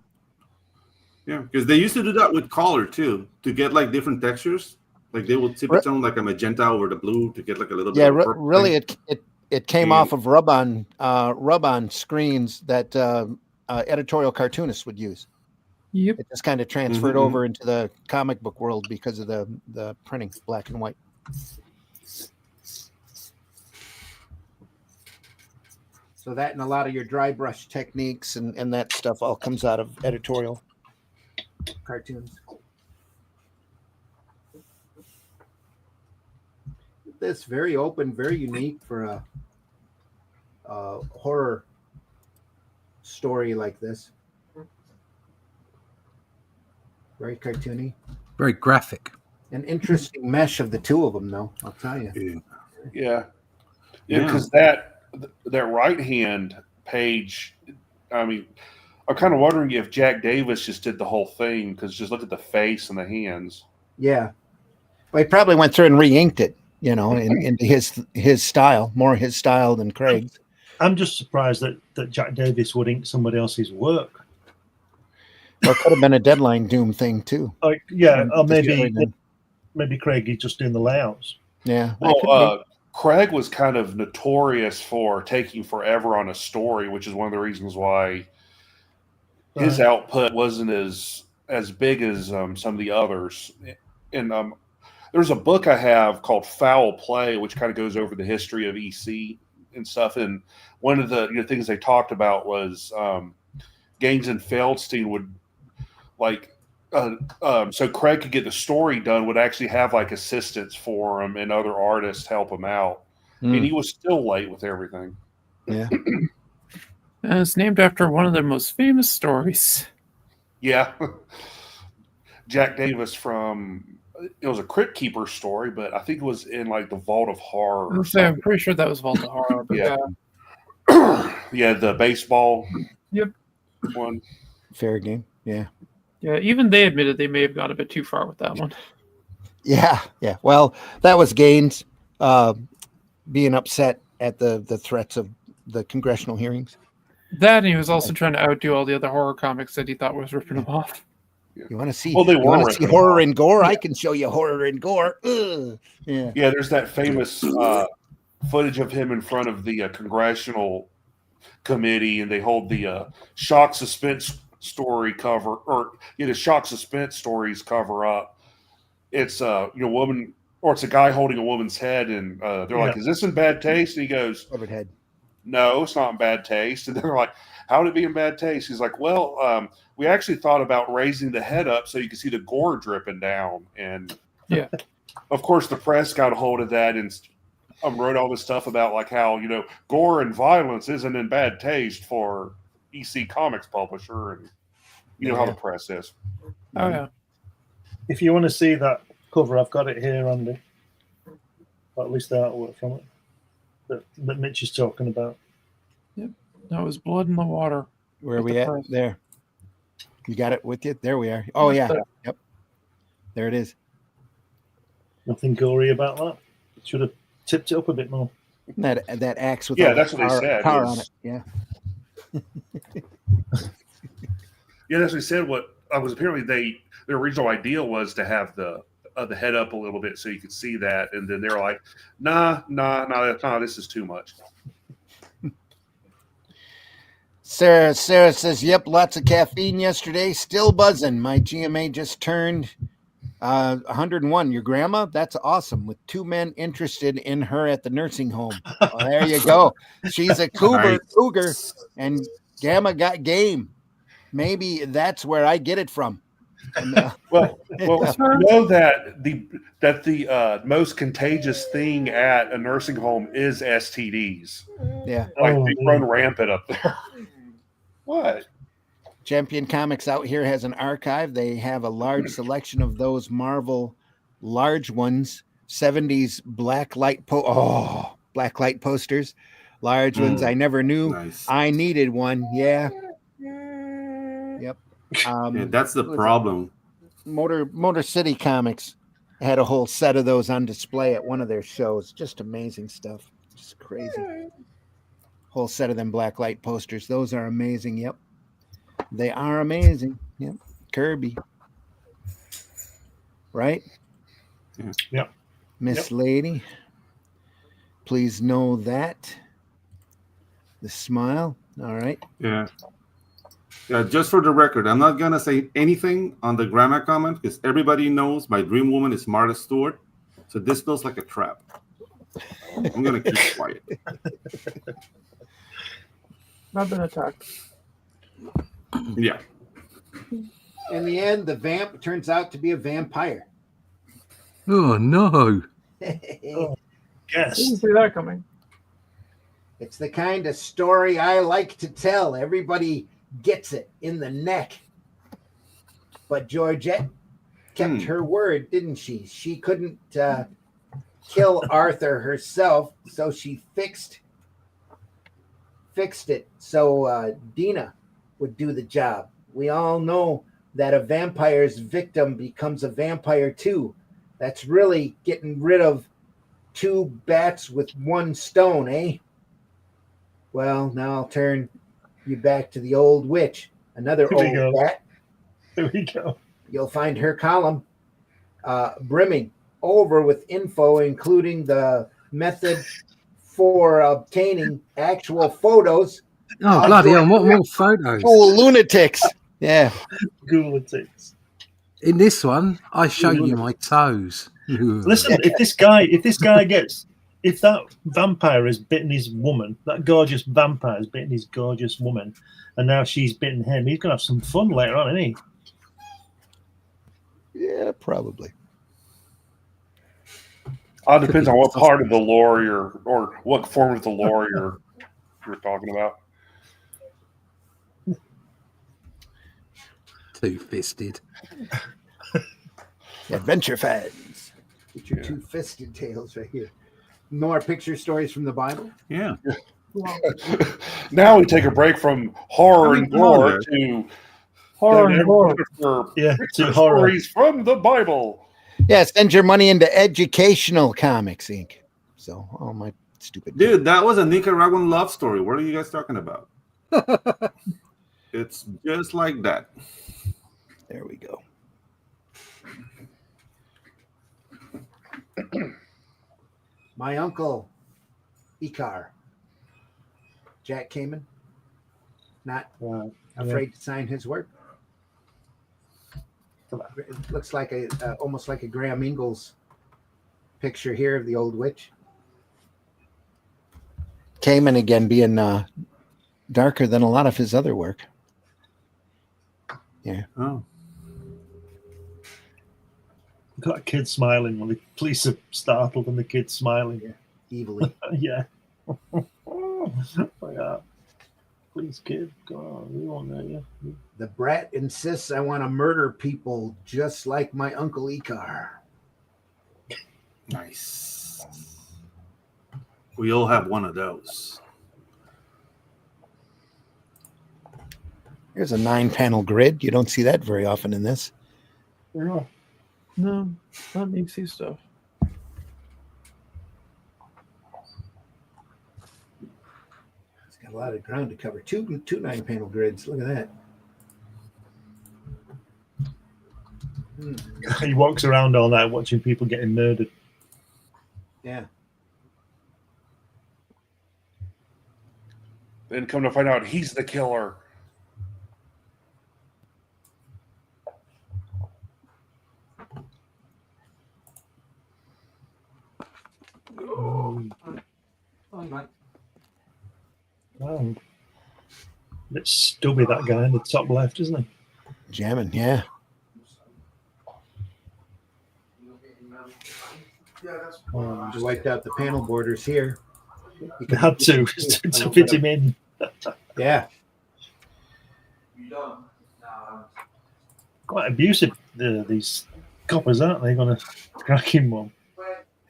Yeah, because they used to do that with color too, to get like different textures. Like they would Cipitone like a magenta over the blue to get like a little bit. Yeah, of purple really, thing. it came off of rub-on screens that editorial cartoonists would use. Yep. It just kind of transferred over into the comic book world because of the printing, black and white. So that and a lot of your dry brush techniques and that stuff all comes out of editorial cartoons. This very open, very unique for a horror story like this. Very cartoony. Very graphic. An interesting mesh of the two of them, though. I'll tell you. Yeah, because that right hand page. I mean, I'm kind of wondering if Jack Davis just did the whole thing because just look at the face and the hands. Yeah, well, he probably went through and re-inked it, into his style, more his style than Craig's. I'm just surprised that Jack Davis would ink somebody else's work. Or it could have been a Deadline Doom thing too. Like, yeah, or maybe Craig is just doing the layouts. Yeah. Well, Craig was kind of notorious for taking forever on a story, which is one of the reasons why his output wasn't as big as some of the others. And there's a book I have called Foul Play, which kind of goes over the history of EC and stuff. And one of the things they talked about was Gaines and Feldstein would so Craig could get the story done, would actually have like assistants for him and other artists help him out. And he was still late with everything. Yeah. And it's named after one of their most famous stories. Yeah. Jack Davis it was a Crypt Keeper story, but I think it was in like the Vault of Horror. I'm pretty sure that was Vault of Horror. But yeah. Yeah, the baseball one. Fair game. Yeah. Yeah, even they admitted they may have gone a bit too far with that one. Yeah. Yeah. Well, that was Gaines being upset at the threats of the congressional hearings. That, and he was also trying to outdo all the other horror comics that he thought was ripping him off. You want to see? Well, they want to see horror and gore? I can show you horror and gore. Ugh. Yeah. Yeah. There's that famous footage of him in front of the congressional committee, and they hold the shock suspense story cover, or the shock suspense stories cover up. It's woman, or it's a guy holding a woman's head, and they're like, "Is this in bad taste?" And he goes, Covered head. no, it's not in bad taste. And they're like, how would it be in bad taste? He's like, well, we actually thought about raising the head up so you can see the gore dripping down. And Yeah. of course, the press got a hold of that and wrote all this stuff about like how, gore and violence isn't in bad taste for EC Comics publisher. And you know how the press is. Oh, yeah. If you want to see that cover, I've got it here, Andy. Or at least the artwork from it that Mitch is talking about. Yep. That was Blood in the Water. Where are we at? There. You got it with you? There we are. Oh, yeah. Yep. There it is. Nothing gory about that. Should have tipped it up a bit more. That axe with that's what they said. Power on it. Yeah. Yeah, that's what they said. What was apparently their original idea was to have the head up a little bit so you could see that, and then they're like, nah, this is too much. Sarah says, yep, lots of caffeine yesterday, still buzzing. My GMA just turned 101. Your grandma? That's awesome. With 2 men interested in her at the nursing home. Well, there you go. She's a cougar, and Gamma got game. Maybe that's where I get it from. Well, you know that the most contagious thing at a nursing home is STDs. Yeah, like they run rampant up there. What? Champion Comics out here has an archive. They have a large selection of those Marvel large ones, 70s black light posters, large ones. I never knew I needed one. Yeah. Yep. That's the problem. Motor City Comics had a whole set of those on display at one of their shows. Just amazing stuff. Just crazy. Whole set of them black light posters. Those are amazing. Yep. They are amazing. Yep. Kirby. Right? Yep. Miss Lady. Please know that. The smile. All right. Yeah. Yeah, just for the record, I'm not going to say anything on the grandma comment because everybody knows my dream woman is Martha Stewart. So this feels like a trap. I'm going to keep quiet. I've been attacked. Yeah. In the end, the vamp turns out to be a vampire. Oh, no. Yes. Didn't see that coming. It's the kind of story I like to tell. Everybody gets it in the neck. But Georgette kept her word, didn't she? She couldn't kill Arthur herself, so she fixed it so Dina would do the job. We all know that a vampire's victim becomes a vampire too. That's really getting rid of 2 bats with 1 stone, eh? Well, now I'll turn you back to the old witch, another old bat. Here we go. You'll find her column brimming over with info, including the method for obtaining actual photos. Oh, bloody hell, what more photos? Oh, lunatics. Yeah. Lunatics. In this one, I show you my toes. Listen, if that vampire has bitten his woman, that gorgeous vampire has bitten his gorgeous woman, and now she's bitten him, he's going to have some fun later on, isn't he? Yeah, probably. It depends on what part of the lore or what form of the lore you're talking about. Two-fisted. Adventure fans. Get your 2-fisted tales right here. More picture stories from the Bible? Yeah. Now we take a break from horror and gore to horror and gore. To stories from the Bible. Yeah, send your money into Educational Comics Inc. So, all my stupid. Dude, that was a Nicaraguan love story. What are you guys talking about? It's just like that. There we go. My uncle, Icar, Jack Kamen, not afraid to sign his work. It looks like almost like a Graham Ingalls picture here of the old witch. Cayman again being darker than a lot of his other work. Yeah. Oh. Got a kid smiling when the police are startled and the kid's smiling. Yeah. Evilly. Yeah. Yeah. Please, kid, go on. We won't know you. The brat insists I want to murder people just like my Uncle Ikar. Nice. We all have one of those. Here's a 9-panel grid. You don't see that very often in this. Yeah. No, not Nixie stuff. It's got a lot of ground to cover. Two 9-panel grids. Look at that. He walks around all night watching people getting murdered. Yeah. Then come to find out he's the killer. Wow. Bit stubby, that guy in the top left, isn't he? Jamming, yeah. Oh, Just wiped out the panel borders here. they had to fit him in. Yeah. Quite abusive, these coppers, aren't they? Going to crack him one.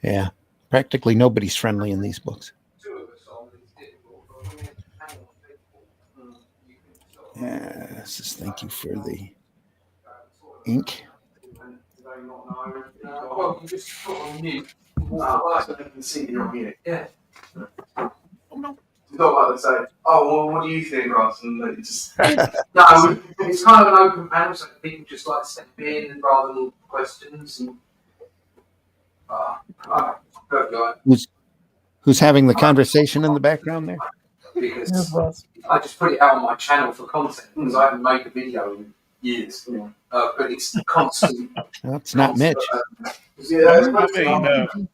Yeah. Practically nobody's friendly in these books. Yes, thank you for the ink. Well, you just put on mute. So they can see you're on mute. Yeah. Oh no. It's not like they say, "Oh, well, what do you think, Ross?" And they just no. It's kind of an open panel, so people just like step in rather than questions. And Who's having the conversation in the background there? Because I just put it out on my channel for content because I haven't made a video in years. Yeah. But it's constant. Well, it's not Mitch. Yeah, it's I mean,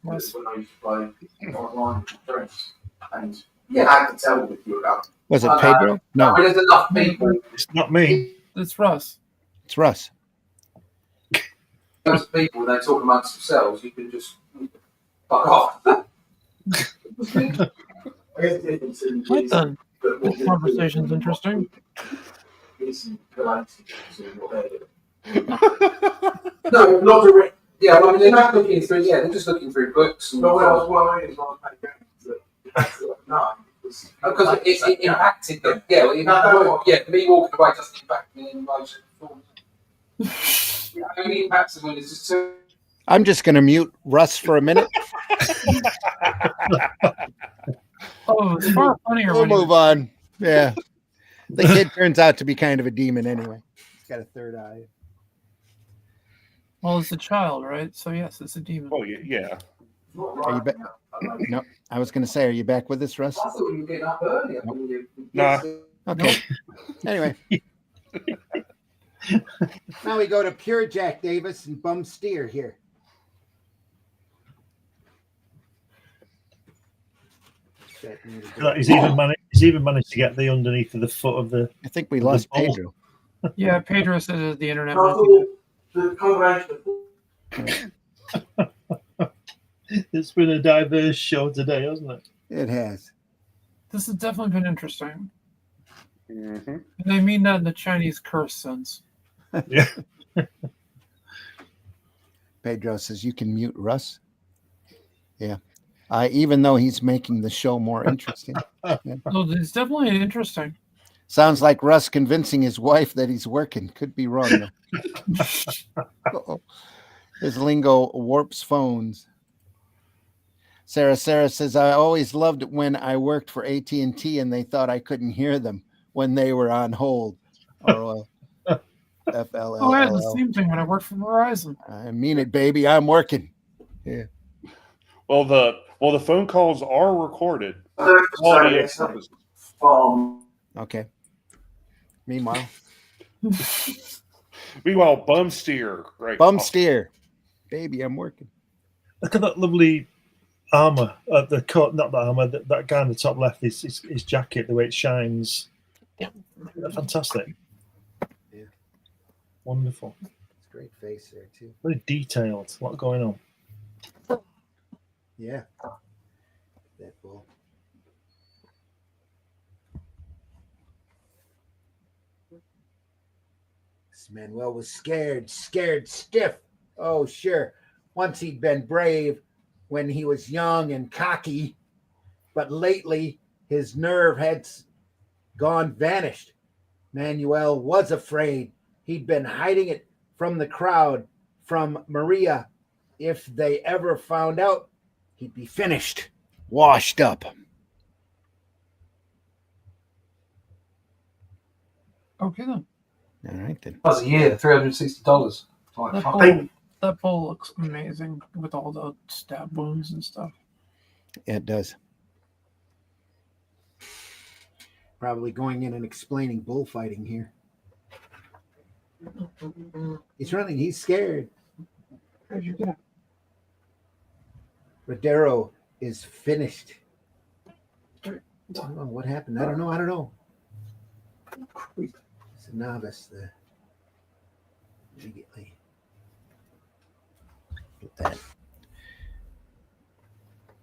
when I used to play online with friends. And yeah, I can tell with you about. Was it Pedro? No, There's enough people. It's not me. It's Russ. it's Russ. Those people, they talk amongst themselves. You can just fuck off. What then? This conversation's interesting. No, not direct. Yeah, well, I mean, they're not looking through. Yeah, they're just looking through books. And because it impacted them. Yeah, me walking away doesn't impact me in most forms. It only impacts them when it's just too. I'm just going to mute Russ for a minute. Oh, it's far funnier. We'll move on. Yeah. The kid turns out to be kind of a demon anyway. He's got a third eye. Well, it's a child, right? So yes, it's a demon. Oh yeah. Are you back? No, I was going to say, are you back with us, Russ? I thought you were getting up earlier. Nah. Okay. Anyway. Now we go to Pure Jack Davis and Bum Steer here. He's even managed to get the underneath of the foot of the. I think we lost Pedro. Yeah, Pedro says the internet. The combination of It's been a diverse show today, hasn't it? It has. This has definitely been interesting. Mm-hmm. And I mean that in the Chinese curse sense. Yeah. Pedro says you can mute Russ. Yeah. Even though he's making the show more interesting. Yeah. So it's definitely interesting. Sounds like Russ convincing his wife that he's working. Could be wrong, though. His lingo warps phones. Sarah says, I always loved when I worked for AT&T and they thought I couldn't hear them when they were on hold. Or FLL. Oh, I had the same thing when I worked for Verizon. I mean it, baby. I'm working. Yeah. Well, the phone calls are recorded. Okay. Meanwhile, Bum Steer. Right. Bum Steer. Baby, I'm working. Look at that lovely armor, the coat, not the armor. That guy on the top left, his jacket, the way it shines. Yeah. Fantastic. Yeah. Wonderful. It's a great face there too. Very detailed. A lot going on. Yeah. That bull. Manuel was scared stiff. Oh, sure. Once he'd been brave when he was young and cocky, but lately his nerve had vanished. Manuel was afraid. He'd been hiding it from the crowd, from Maria. If they ever found out, he'd be finished, washed up. Okay then. All right then. That was a year, $360. That bowl looks amazing with all the stab wounds and stuff. Yeah, it does. Probably going in and explaining bullfighting here. He's running. He's scared. How'd you get it? Rodero is finished. I don't know what happened. I don't know. It's a novice. Immediately. Get that.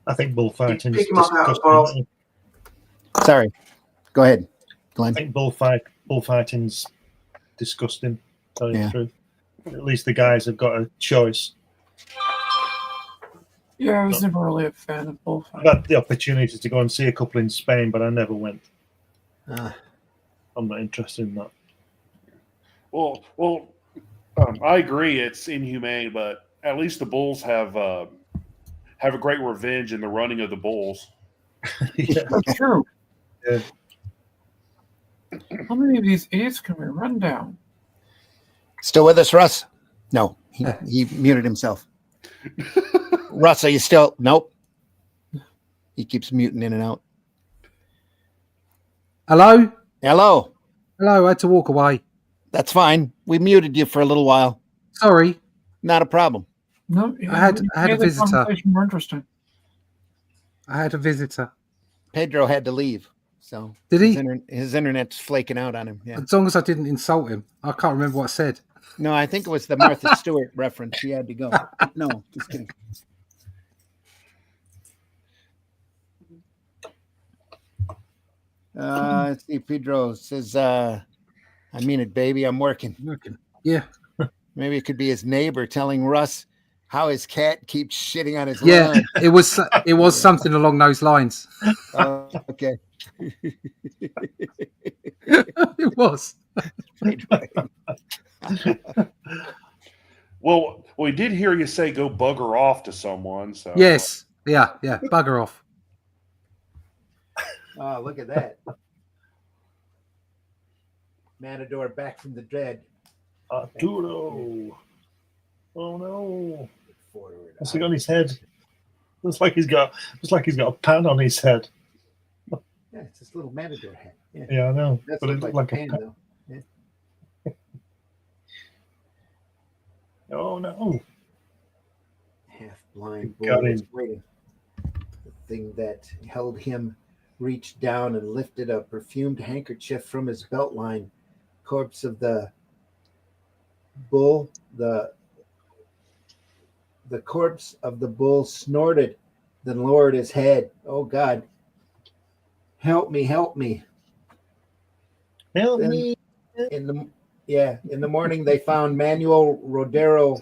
I think bullfighting. Pick him up out of the box. Sorry. Go ahead, Glenn. I think bullfighting's disgusting. Tell you the truth. At least the guys have got a choice. Yeah, I was never really a fan of bullfighting. I've had the opportunity to go and see a couple in Spain, but I never went. I'm not interested in that. Well, I agree. It's inhumane, but at least the bulls have a great revenge in the running of the bulls. Yeah. That's true. Yeah. How many of these idiots can we run down? Still with us, Russ? No, he muted himself. Russ, are you still? Nope. He keeps muting in and out. Hello? Hello. Hello, I had to walk away. That's fine. We muted you for a little while. Sorry. Not a problem. No, I had a visitor. More interesting. I had a visitor. Pedro had to leave. So did he? His internet's flaking out on him. Yeah. As long as I didn't insult him. I can't remember what I said. No, I think it was the Martha Stewart reference. He had to go. No, just kidding. Let's see. Pedro says, I mean it, baby. I'm working. Yeah. Maybe it could be his neighbor telling Russ how his cat keeps shitting on his lawn. Yeah, it was something along those lines. Okay. It was. Well, we did hear you say go bugger off to someone. So yes. Yeah. Bugger off. Oh, look at that. Matador back from the dead. Arturo. Oh no. What's he got on his head? Looks like he's got a pan on his head. Yeah, it's this little matador head. Yeah, I know. That's but it looked like a pan, though. Yeah. Oh no. Half blind bull was waiting. The thing that held him reached down and lifted a perfumed handkerchief from his belt line. Corpse of the bull, the corpse of the bull snorted, then lowered his head. Oh God. Help me. Help me. In the morning they found Manuel Rodero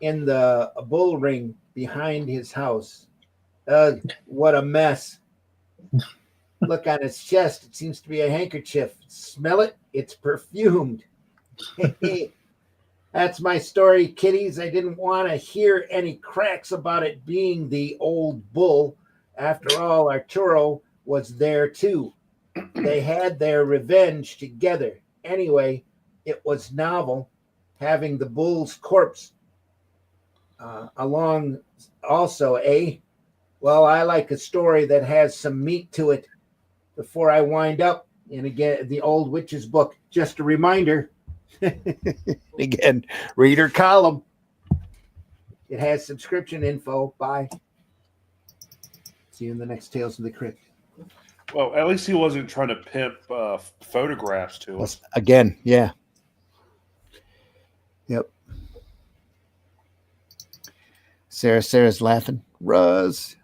in the bull ring behind his house. What a mess. Look on his chest. It seems to be a handkerchief. Smell it? It's perfumed. That's my story, kiddies. I didn't want to hear any cracks about it being the old bull. After all, Arturo was there too. They had their revenge together. Anyway, it was novel having the bull's corpse along also, eh? Well, I like a story that has some meat to it. Before I wind up, and again, the old witch's book, just a reminder. Again, reader column. It has subscription info. Bye. See you in the next Tales of the Crypt. Well, at least he wasn't trying to pimp photographs to us. Again, yeah. Yep. Sarah's laughing. Russ.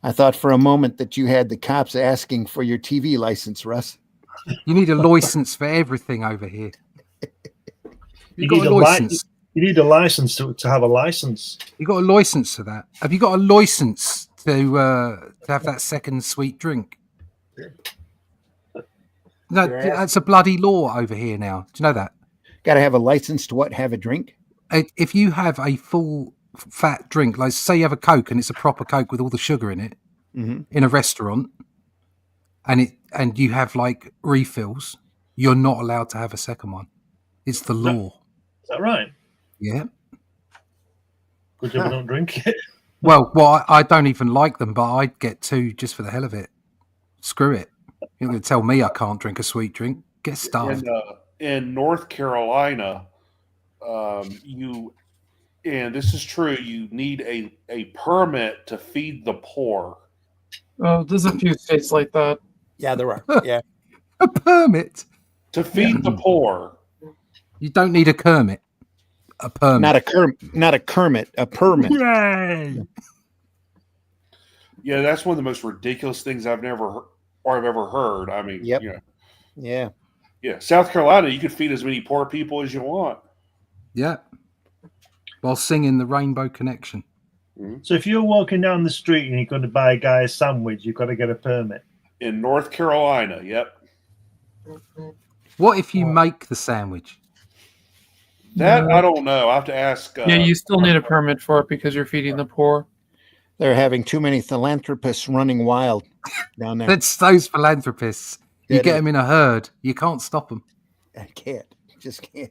I thought for a moment that you had the cops asking for your TV license, Russ. You need a license for everything over here. You got a license. You need a license to have a license. You got a license for that. Have you got a license to have that second sweet drink? No, that's a bloody law over here now. Do you know that? Got to have a license to what? Have a drink? If you have a full fat drink, like say you have a Coke and it's a proper Coke with all the sugar in it, in a restaurant, and you have like refills, you're not allowed to have a second one. It's the law. Is that right? Yeah. Good job I don't drink it. Well, I don't even like them, but I'd get two just for the hell of it. Screw it. You're going to tell me I can't drink a sweet drink. Get starved. In North Carolina, and this is true, you need a permit to feed the poor. Oh, there's a few states like that. Yeah, there are. Yeah. A permit? To feed the poor. You don't need a Kermit. A permit. Not a Kermit, a permit. Yay! Yeah, that's one of the most ridiculous things I've ever heard. I mean, yep. Yeah. South Carolina, you could feed as many poor people as you want. Yeah. While singing the Rainbow Connection. So if you're walking down the street and you're going to buy a guy a sandwich, you've got to get a permit. In North Carolina, yep. What if you make the sandwich? That I don't know. I have to ask. Yeah, you still need a permit for it because you're feeding the poor. They're having too many philanthropists running wild down there. That's those philanthropists. You get them in a herd. You can't stop them. I can't. Just can't.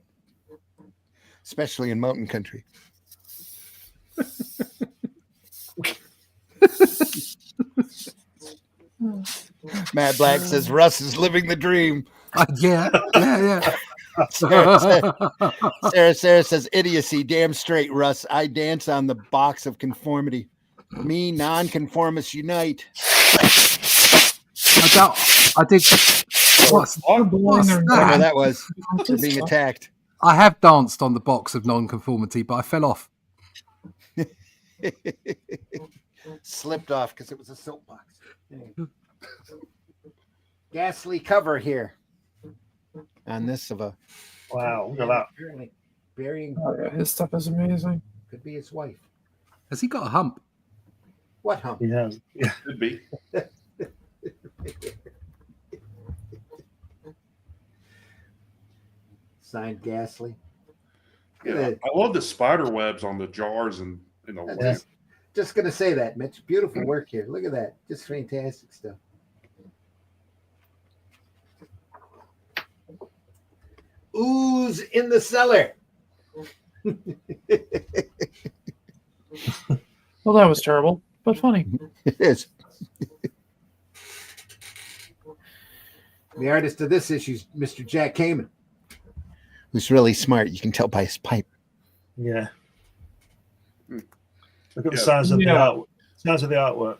Especially in mountain country. Matt Black says Russ is living the dream. Yeah. Sarah says idiocy. Damn straight, Russ. I dance on the box of conformity. Me, nonconformists unite. I did. What's that? That was for being attacked. I have danced on the box of nonconformity, but I fell off. Slipped off because it was a soapbox. Ghastly cover here on this of a. Wow, look at that. Burying. Oh, yeah, his stuff is amazing. Could be his wife. Has he got a hump? What hump? He has. Yeah, could be. Signed Ghastly. Yeah, I love the spider webs on the jars and in the lamp. Just gonna say that, Mitch. Beautiful work here. Look at that. Just fantastic stuff. Ooze in the cellar. Well, that was terrible, but funny. It is. The artist of this issue is Mr. Jack Kamen, who's really smart. You can tell by his pipe. Yeah. Look at the size of the artwork.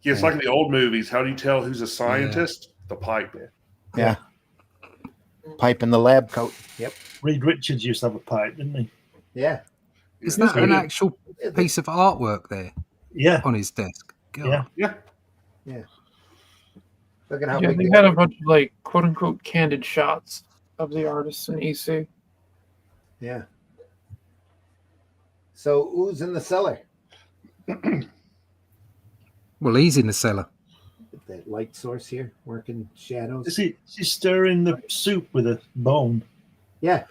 Yeah, it's like in the old movies. How do you tell who's a scientist? The pipe. Yeah. Pipe in the lab coat. Yep. Reed Richards used to have a pipe, didn't he? Yeah. Is that an actual piece of artwork there? Yeah. On his desk. God. Yeah. Look at how big they had a bunch of like quote unquote candid shots of the artists in EC. Yeah. So who's in the cellar? Well, he's in the cellar. That light source here, working shadows. Is he stirring the soup with a bone? Yeah.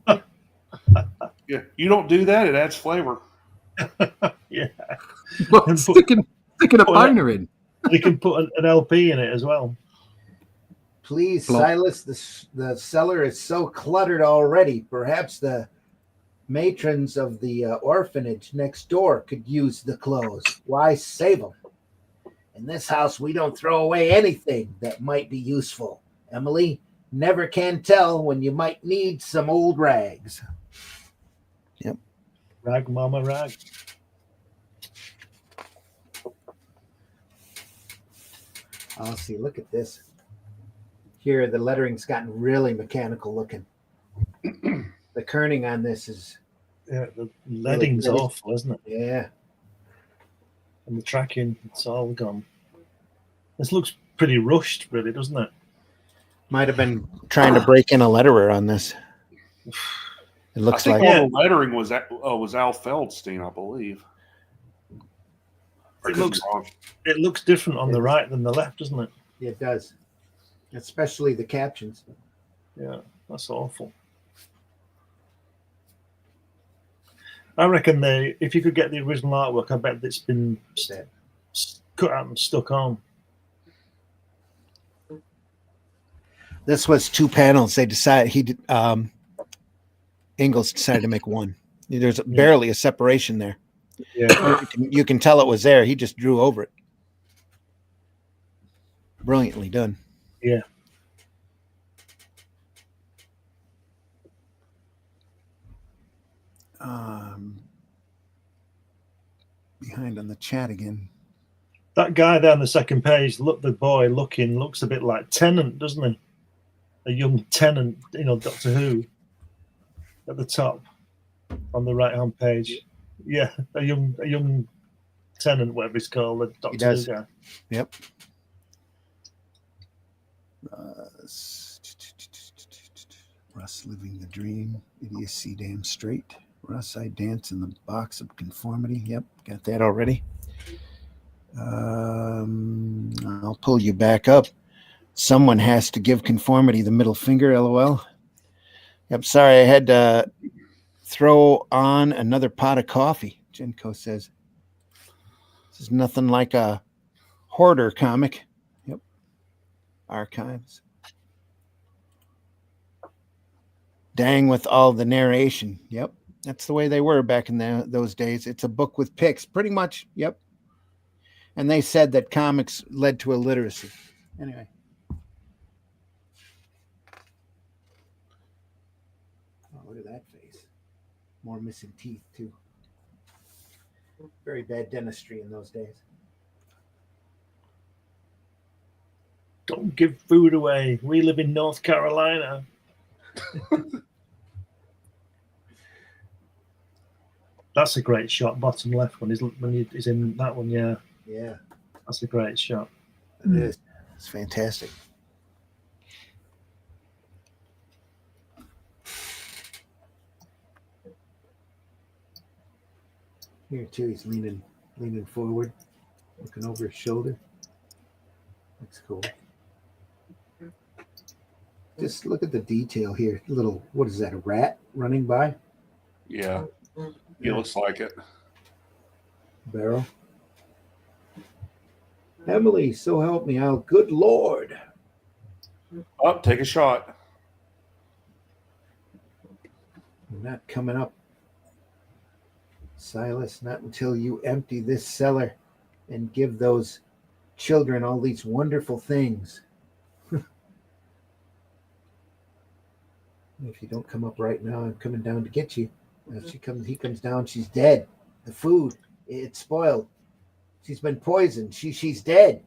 Yeah. You don't do that, it adds flavor. Yeah. Well, sticking a boner in. You can put an LP in it as well. Please, Silas, the cellar is so cluttered already. Perhaps the matrons of the orphanage next door could use the clothes. Why save them? In this house, we don't throw away anything that might be useful. Emily, never can tell when you might need some old rags. Yep. Rag, mama, rag. I'll see. Look at this. Here, the lettering's gotten really mechanical looking. The kerning on this is... Yeah, the leading's really awful, isn't it? Yeah. And the tracking, it's all gone. This looks pretty rushed, really, doesn't it? Might have been trying to break in a letterer on this. It looks like all the lettering was Al Feldstein, I believe. It looks different on the right than the left, doesn't it? Yeah, it does. Especially the captions. Yeah, that's awful. I reckon if you could get the original artwork, I bet it's been cut out and stuck on. This was 2 panels. They decided Ingalls decided to make one. There's barely a separation there. Yeah, you can tell it was there. He just drew over it. Brilliantly done. Yeah. Behind on the chat again. That guy there on the second page, the boy looks a bit like Tennant, doesn't he? A young Tennant, Doctor Who, at the top on the right-hand page. Yeah, a young Tennant, whatever he's called, the Doctor Who guy. Yep. Russ living the dream. Idiocy damn straight. Russ, I dance in the box of conformity. Yep, got that already. I'll pull you back up. Someone has to give conformity the middle finger, LOL. Yep, sorry, I had to throw on another pot of coffee, Jenko says. This is nothing like a hoarder comic. Yep. Archives. Dang with all the narration. Yep. That's the way they were back in those days. It's a book with pics, pretty much. Yep. And they said that comics led to illiteracy. Anyway. Oh, look at that face. More missing teeth, too. Very bad dentistry in those days. Don't give food away. We live in North Carolina. That's a great shot. Bottom left one is when he's in that one. Yeah. Yeah. That's a great shot. It is. It's fantastic. Here too, he's leaning forward, looking over his shoulder. Looks cool. Just look at the detail here. Little, what is that? A rat running by? Yeah. It looks like it. Barrel. Emily, so help me out. Good Lord. Up, take a shot. I'm not coming up. Silas, not until you empty this cellar and give those children all these wonderful things. If you don't come up right now, I'm coming down to get you. If he comes down, she's dead. The food, it's spoiled. She's been poisoned. She's dead.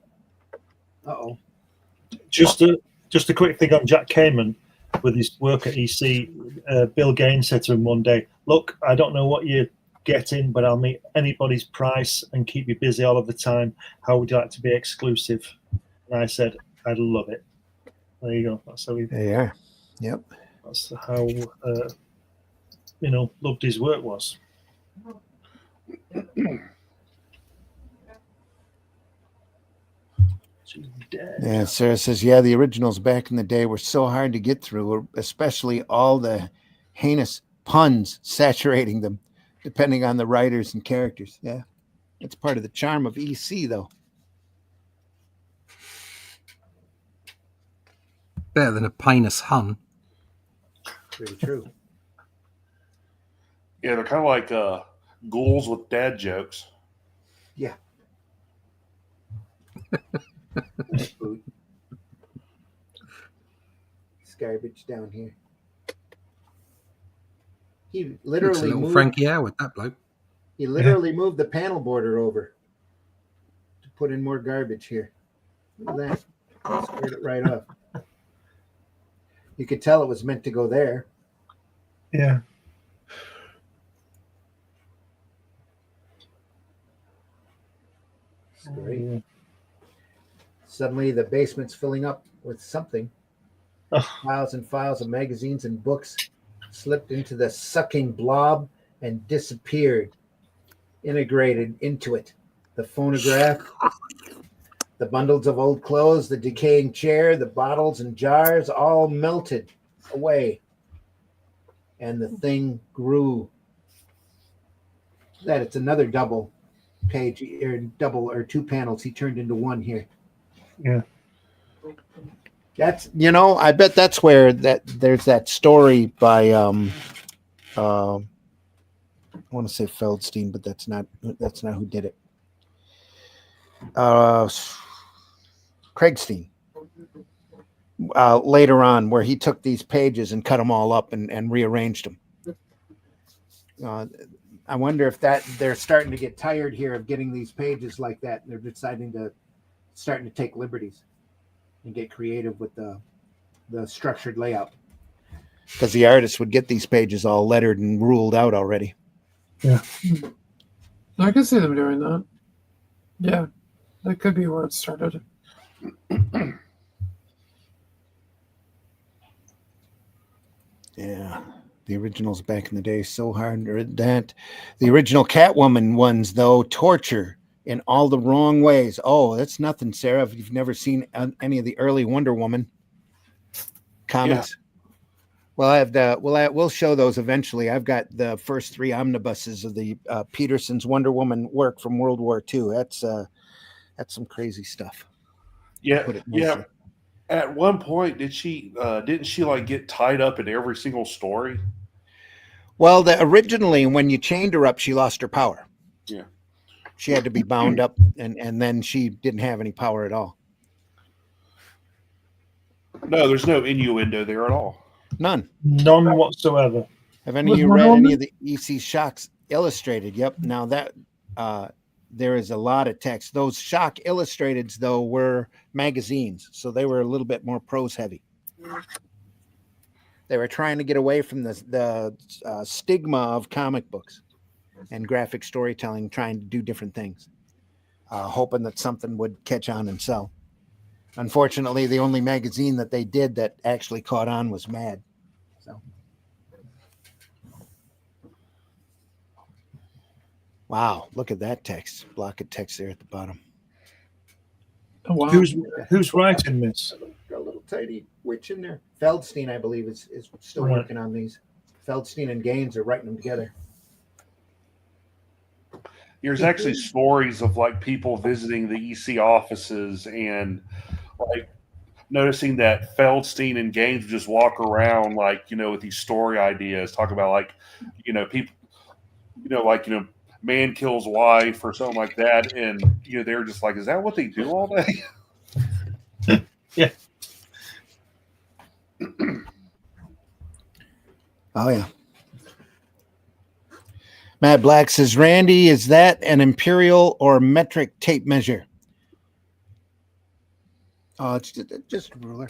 Uh-oh. Just a quick thing on Jack Kamen with his work at EC. Bill Gaines said to him one day, "Look, I don't know what you're getting, but I'll meet anybody's price and keep you busy all of the time. How would you like to be exclusive?" And I said, "I'd love it." There you go. That's how he. There you are. Yep. That's how loved his work was. She's dead. Yeah, Sarah says, yeah, the originals back in the day were so hard to get through, especially all the heinous puns saturating them, depending on the writers and characters. Yeah, that's part of the charm of EC, though. Better than a painless Hun. Very true. Yeah, they're kind of like ghouls with dad jokes. Yeah. Food. It's garbage down here. He literally moved Frankie Howard, that bloke. He literally moved the panel border over to put in more garbage here. Look at that. Squared it right off. You could tell it was meant to go there. Yeah. It's great. Suddenly the basement's filling up with something. Files and files of magazines and books slipped into the sucking blob and disappeared, integrated into it. The phonograph, the bundles of old clothes, the decaying chair, the bottles and jars all melted away. And the thing grew. That it's another double page, or double or two panels. He turned into one here. Yeah. That's, I bet that's where there's that story by I want to say Feldstein, but that's not who did it. Craigstein. Later on, where he took these pages and cut them all up and rearranged them. I wonder if they're starting to get tired here of getting these pages like that. And they're starting to take liberties and get creative with the structured layout. Because the artist would get these pages all lettered and ruled out already. Yeah. I can see them doing that. Yeah. That could be where it started. Yeah. The originals back in the day, so hard to read that. The original Catwoman ones, though, torture in all the wrong ways. Oh, that's nothing, Sarah. If you've never seen any of the early Wonder Woman comics, we'll show those eventually. I've got the first 3 omnibuses of the Peterson's Wonder Woman work from World War II. That's some crazy stuff. Yeah, yeah. At one point, didn't she like get tied up in every single story? Well, originally when you chained her up, she lost her power. Yeah, she had to be bound up, and then she didn't have any power at all. No, there's no innuendo there at all. None whatsoever. Have any of you read any of the E.C. Shocks Illustrated? Yep. Now that there is a lot of text. Those Shock Illustrateds, though, were magazines, so they were a little bit more prose heavy. They were trying to get away from the stigma of comic books and graphic storytelling, trying to do different things, hoping that something would catch on and sell. Unfortunately, the only magazine that they did that actually caught on was Mad. So, wow, look at that text, block of text there at the bottom. Oh, wow. Who's writing this? Got a little tiny witch in there. Feldstein, I believe, is still working on these. Feldstein and Gaines are writing them together. There's actually stories of like people visiting the EC offices and like noticing that Feldstein and Gaines just walk around like, with these story ideas, talk about like, people, man kills wife or something like that. And, they're just like, is that what they do all day? Yeah. Oh, yeah. Matt Black says, Randy, is that an imperial or metric tape measure? Oh, it's just a ruler.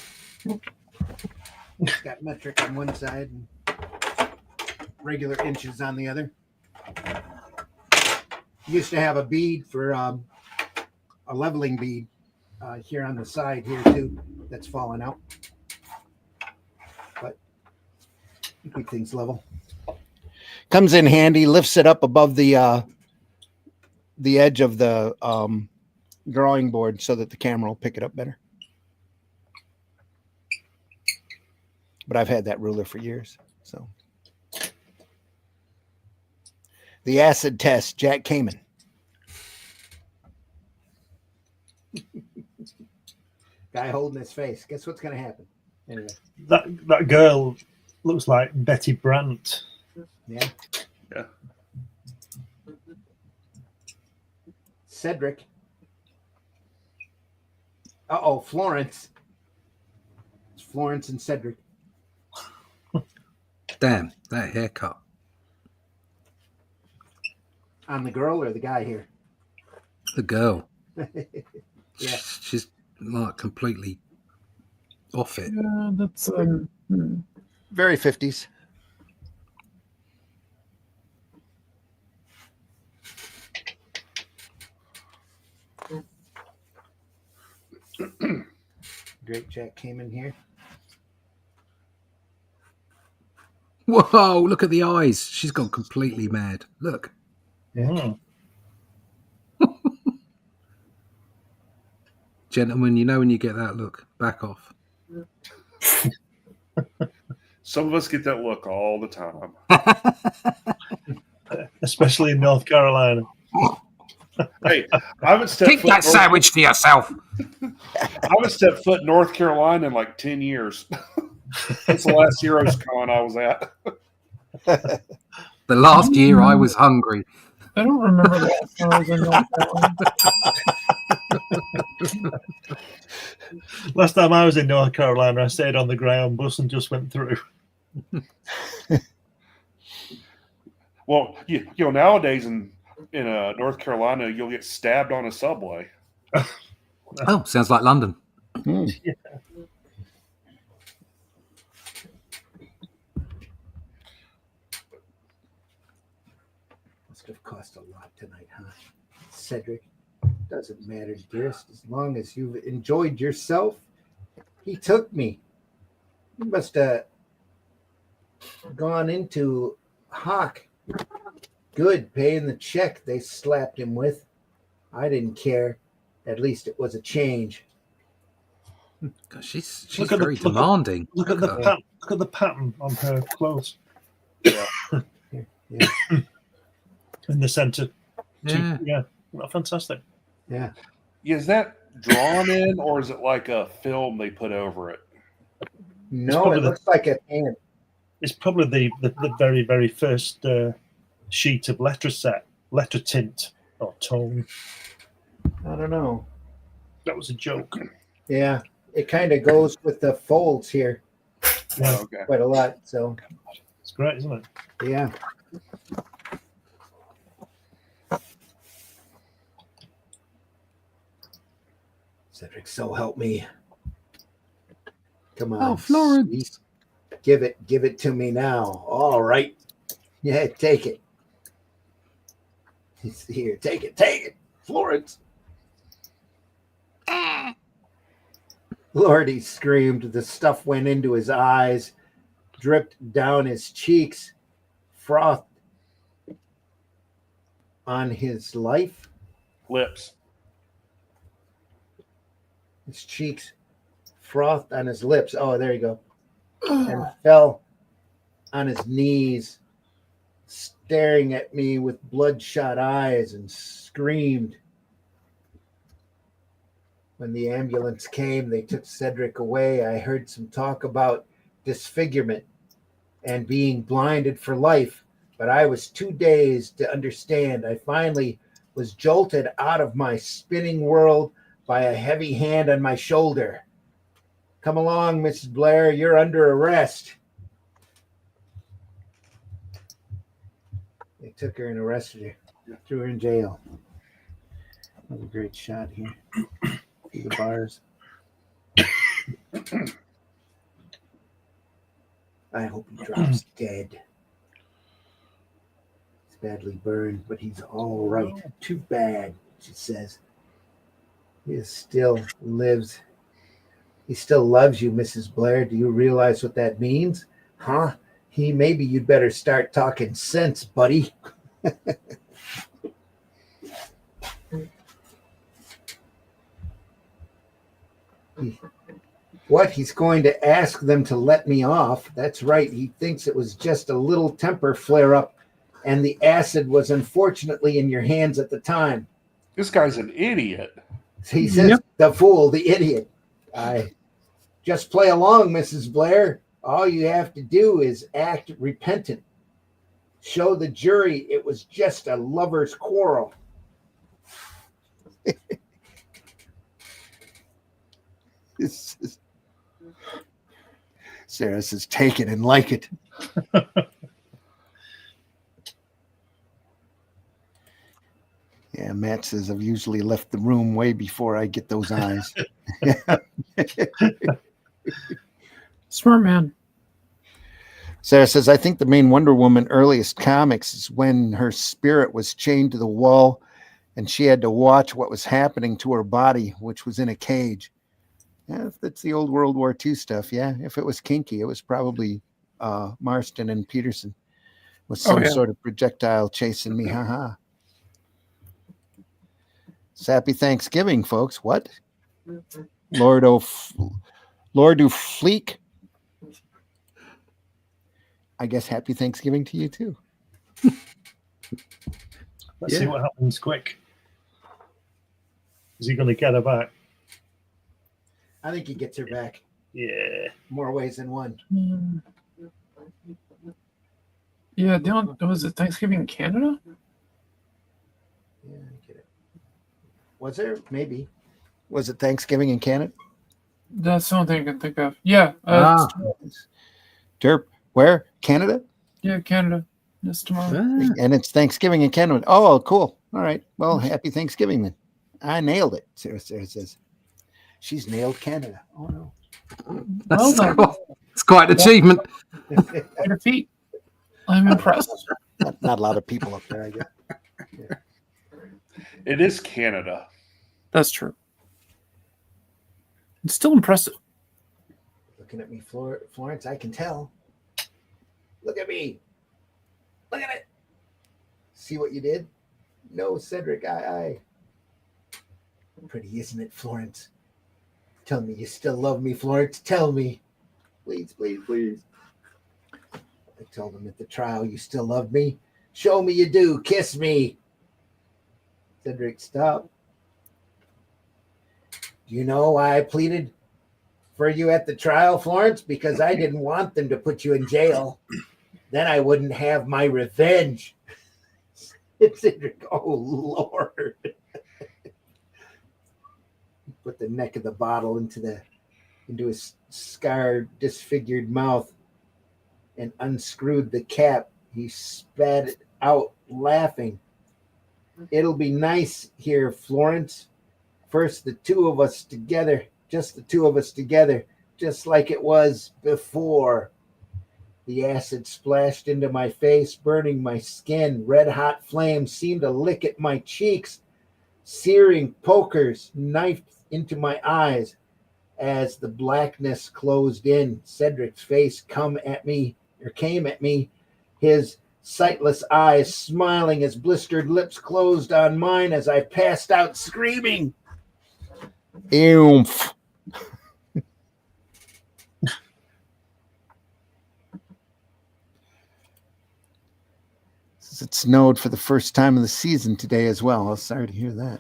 It's got metric on one side and regular inches on the other. Used to have a bead for a leveling bead here on the side here too. That's fallen out, but you keep things level. Comes in handy. Lifts it up above the edge of the drawing board so that the camera will pick it up better. But I've had that ruler for years. So the acid test, Jack Kamen. Guy holding his face. Guess what's going to happen? Anyway, that girl looks like Betty Brant. Yeah. Yeah. Cedric. Uh-oh, Florence. It's Florence and Cedric. Damn, that haircut. On the girl or the guy here? The girl. Yeah. She's like completely off it. Yeah, that's Very 50s. Great Jack came in here. Whoa, look at the eyes. She's gone completely mad. Look. Mm. Gentlemen, you know when you get that look, back off. Some of us get that look all the time. Especially in North Carolina. Hey, I haven't stepped Keep foot that sandwich to yourself. I haven't stepped foot in North Carolina in like 10 years. That's the last Heroes Con I was at. The last year I was hungry. I don't remember the last time I was in North Carolina. Last time I was in North Carolina, I stayed on the Greyhound bus and just went through. Well, you know, nowadays in North Carolina, you'll get stabbed on a subway. Oh, sounds like London. Yeah. Must have cost a lot tonight, huh? Cedric, doesn't matter, dearest, as long as you've enjoyed yourself. He took me. He must have gone into Hawk. Good, paying the check they slapped him with. I didn't care. At least it was a change. God, she's Look at the- very demanding. Look at the pattern on her clothes. Yeah. In the centre. Yeah. Yeah. Fantastic. Yeah. Is that drawn in, or is it like a film they put over it? No, probably it looks like a hand. It's probably the very, very first sheet of letter tint or tone. I don't know. That was a joke. Yeah. It kind of goes with the folds here Oh, okay. quite a lot. So, It's great, isn't it? yeah. Cedric, so help me. Come on. Oh, Florence. sweet. Give it to me now. All right. Yeah, take it. It's here. Take it. Florence. Lord, he screamed. The stuff went into his eyes, dripped down his cheeks, frothed on his life. Lips. His cheeks frothed on his lips. Oh, there you go. And fell on his knees, staring at me with bloodshot eyes, and screamed. When the ambulance came, they took Cedric away. I heard some talk about disfigurement and being blinded for life, but I was too dazed to understand. I finally was jolted out of my spinning world by a heavy hand on my shoulder. Come along, Mrs. Blair. You're under arrest. They took her and arrested her. Threw her in jail. That was a great shot here. Through the bars. I hope he drops dead. He's badly burned, but he's all right. Too bad, she says. He still lives. He still loves you, Mrs. Blair. Do you realize what that means? Huh? Maybe you'd better start talking sense, buddy. What? He's going to ask them to let me off. That's right. He thinks it was just a little temper flare up, and the acid was unfortunately in your hands at the time. This guy's an idiot. He says, The fool, the idiot. I just play along, Mrs. Blair. All you have to do is act repentant. Show the jury it was just a lover's quarrel. Sarah says, take it and like it. Yeah, Matt says, I've usually left the room way before I get those eyes. Smart man. Sarah says, I think the main Wonder Woman earliest comics is when her spirit was chained to the wall and she had to watch what was happening to her body, which was in a cage. Yeah, if that's the old World War II stuff, yeah. If it was kinky, it was probably Marston and Peterson with some sort of projectile chasing me. Haha. Happy Thanksgiving, folks. What? Lord O'Fleek. I guess happy Thanksgiving to you too. Let's see what happens quick. Is he going to get her back? I think he gets her back. Yeah. More ways than one. Yeah, was it Thanksgiving in Canada? Yeah, I get it. Was there? Maybe. Was it Thanksgiving in Canada? That's the only thing I can think of. Yeah. Derp. Where? Canada? Yeah, Canada. It's tomorrow. And it's Thanksgiving in Canada. Oh, cool. All right. Well, happy Thanksgiving then. I nailed it. Sarah says. She's nailed Canada. Oh, no. It's quite an achievement. Quite a feat. I'm impressed. Not a lot of people up there, I guess. Yeah. It is Canada. That's true. It's still impressive. Looking at me, Florence, I can tell. Look at me. Look at it. See what you did? No, Cedric, I. Pretty, isn't it, Florence? Tell me you still love me, Florence. Tell me. Please, please, please. I told him at the trial you still love me. Show me you do. Kiss me. Cedric, stop. Do you know why I pleaded for you at the trial, Florence? Because I didn't want them to put you in jail. Then I wouldn't have my revenge. Cedric, oh, Lord. Put the neck of the bottle into his scarred, disfigured mouth and unscrewed the cap. He spat it out, laughing. It'll be nice here, Florence. First, the two of us together, just the two of us together, just like it was before. The acid splashed into my face, burning my skin. Red-hot flames seemed to lick at my cheeks. Searing pokers knifed into my eyes. As the blackness closed in, Cedric's face came at me, his sightless eyes smiling, his blistered lips closed on mine as I passed out screaming. Oomph. It snowed for the first time of the season today as well. I'm sorry to hear that.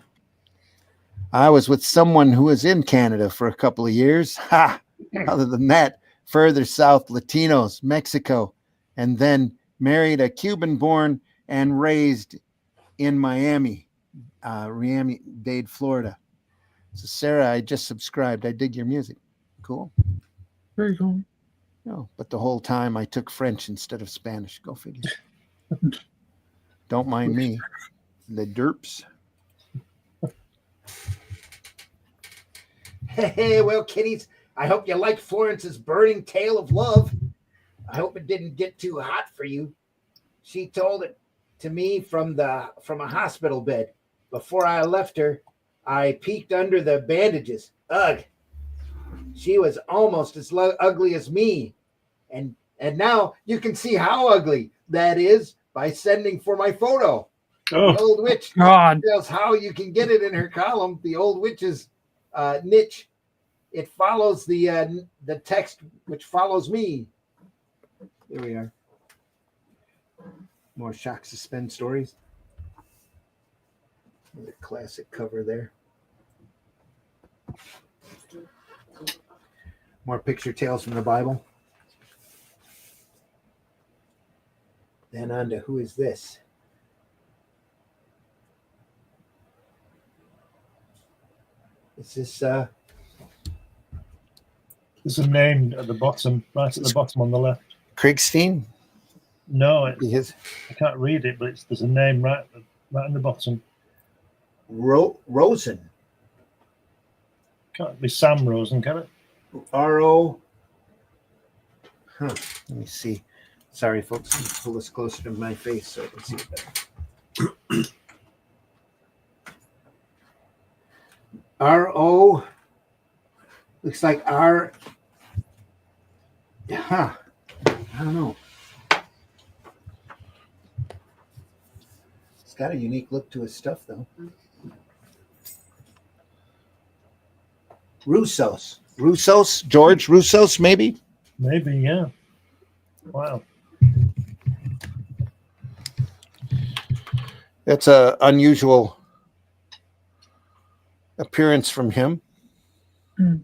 I was with someone who was in Canada for a couple of years. Ha! Other than that, further south, Latinos, Mexico, and then married a Cuban-born and raised in Miami-Dade, Florida. So, Sarah, I just subscribed. I dig your music. Cool. Very cool. No, but the whole time I took French instead of Spanish. Go figure. Don't mind me. The derps. Hey, well, kiddies, I hope you like Florence's burning tale of love. I hope it didn't get too hot for you. She told it to me from a hospital bed. Before I left her, I peeked under the bandages. Ugh. She was almost as ugly as me. And now you can see how ugly that is by sending for my photo. Oh. The old witch tells how you can get it in her column. The old witch's niche. It follows the text, which follows me. Here we are. More shock suspense stories. The classic cover there. More picture tales from the Bible. Then on to Who Is This? Is this there's a name at the bottom, right at the bottom on the left. Kriegstein? No, I can't read it, but there's a name right on the bottom. Rosen. Can't be Sam Rosen, can it? R.O. Huh. Let me see. Sorry, folks. Let me pull this closer to my face so I can see it better. R.O. Looks like R. Huh. I don't know. It's got a unique look to his stuff, though. Russos, George Russos, maybe? Maybe, yeah. Wow. That's a unusual appearance from him. Mm.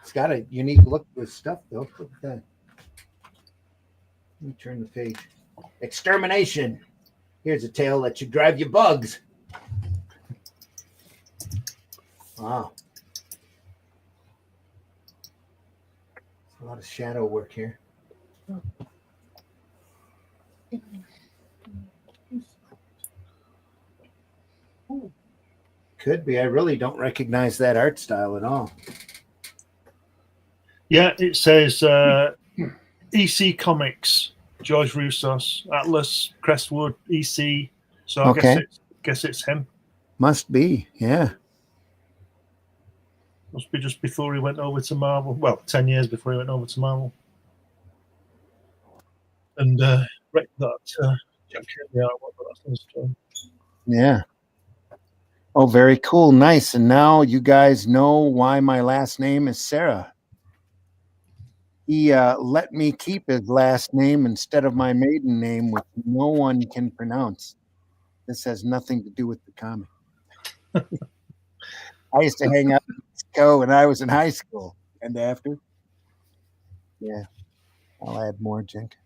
It's got a unique look to his stuff, though. Look at that. Let me turn the page. Extermination. Here's a tale that should drive you bugs. Wow. A lot of shadow work here. Could be. I really don't recognize that art style at all. Yeah, it says EC Comics, George Russos, Atlas, Crestwood, EC. So I guess it's him. Must be, yeah. Must be just before he went over to Marvel. Well, 10 years before he went over to Marvel. And Jack Kirby artwork, but that's another story. Yeah. Oh, very cool. Nice. And now you guys know why my last name is Sarah. He let me keep his last name instead of my maiden name, which no one can pronounce. This has nothing to do with the comic. I used to hang out in Mexico when I was in high school and after. Yeah. I'll add more, Jink.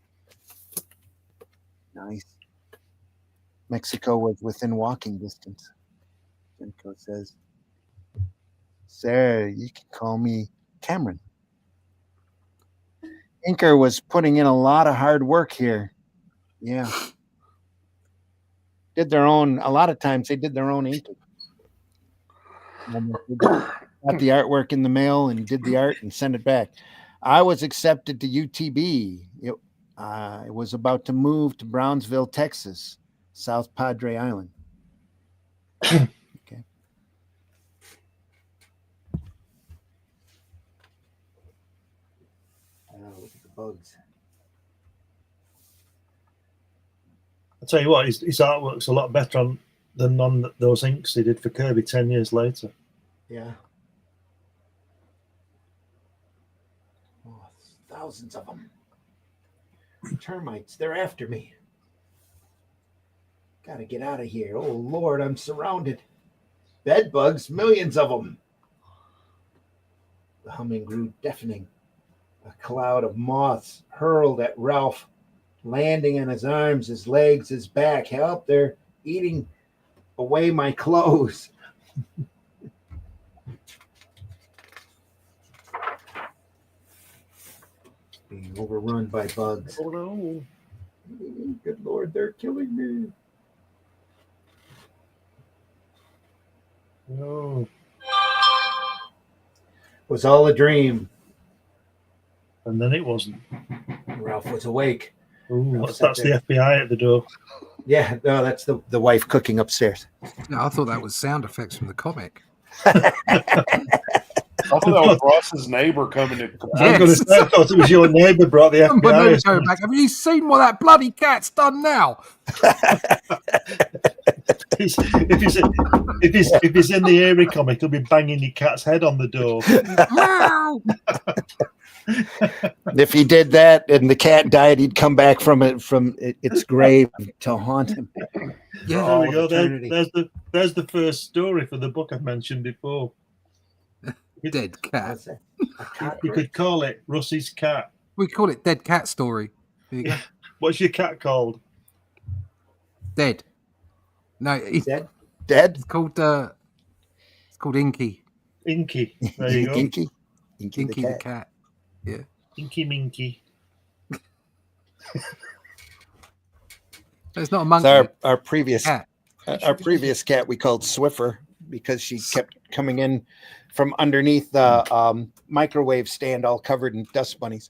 Nice. Mexico was within walking distance. Jenko says, Sarah, you can call me Cameron. Inker was putting in a lot of hard work here. Yeah. A lot of times they did their own inking. Got the artwork in the mail and did the art and sent it back. I was accepted to UTB. I was about to move to Brownsville, Texas, South Padre Island. Okay. Look at the bugs. I'll tell you what, his artwork's a lot better than on those inks he did for Kirby 10 years later. Yeah. Oh, thousands of them. Termites, they're after me. Gotta get out of here. Oh, Lord, I'm surrounded. Bed bugs, millions of them. The humming grew deafening. A cloud of moths hurled at Ralph, landing on his arms, his legs, his back. Help, they're eating away my clothes. Being overrun by bugs. Oh, no. Good Lord, they're killing me. No. It was all a dream. And then it wasn't. Ralph was awake. Ooh, that's the FBI at the door. Yeah, no, that's the wife cooking upstairs. Yeah, I thought that was sound effects from the comic. I thought that was Ross's neighbor coming to. I was going to say, I thought it was your neighbor brought the FBI. Going back. Have you seen what that bloody cat's done now? If he's in the Eerie comic, he'll be banging your cat's head on the door. If he did that and the cat died, he'd come back from its grave to haunt him. Yeah, there we go. There's the first story for the book I mentioned before. Dead cat. You could call it Russie's Cat. We call it Dead Cat Story. Yeah. What's your cat called? Dead. No, he's dead. Dead. It's called Inky. Inky. There you go. Inky the cat. Yeah. Inky Minky. It's not a monkey. Our previous cat. Our previous cat we called Swiffer. because she kept coming in from underneath the microwave stand all covered in dust bunnies.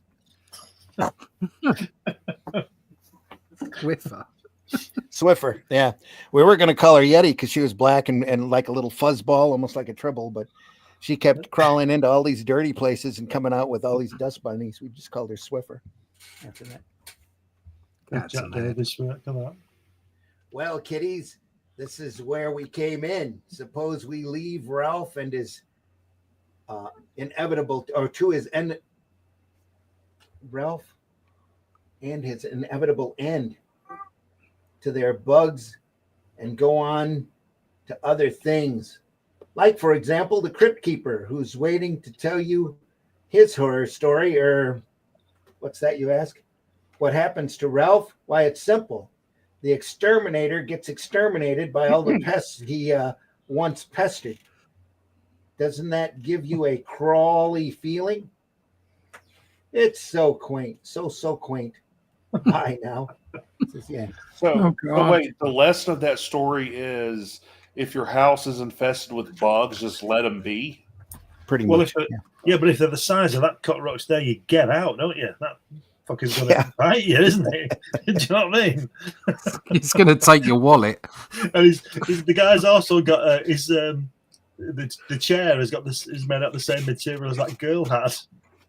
Swiffer, yeah. We were going to call her Yeti because she was black and like a little fuzzball, almost like a tribble, but she kept crawling into all these dirty places and coming out with all these dust bunnies. We just called her Swiffer after that. Jack Davis for that. Come on. Well, kiddies, this is where we came in. Suppose we leave Ralph and his inevitable, or to his end, Ralph and his inevitable end, to their bugs and go on to other things. Like, for example, the Crypt Keeper, who's waiting to tell you his horror story. Or what's that, you ask? What happens to Ralph? Why, it's simple. The exterminator gets exterminated by all the pests he once pestered. Doesn't that give you a crawly feeling? It's so quaint, so quaint. Bye now. Yeah. So, but wait, the lesson of that story is if your house is infested with bugs, just let them be. Pretty much. Yeah, but if they're the size of that cockroach there, you get out, don't you? That fucker's going to bite you, isn't it? Do you know what I mean? He's going to take your wallet. And the guy's also got the chair has got this, is made out of the same material as that girl had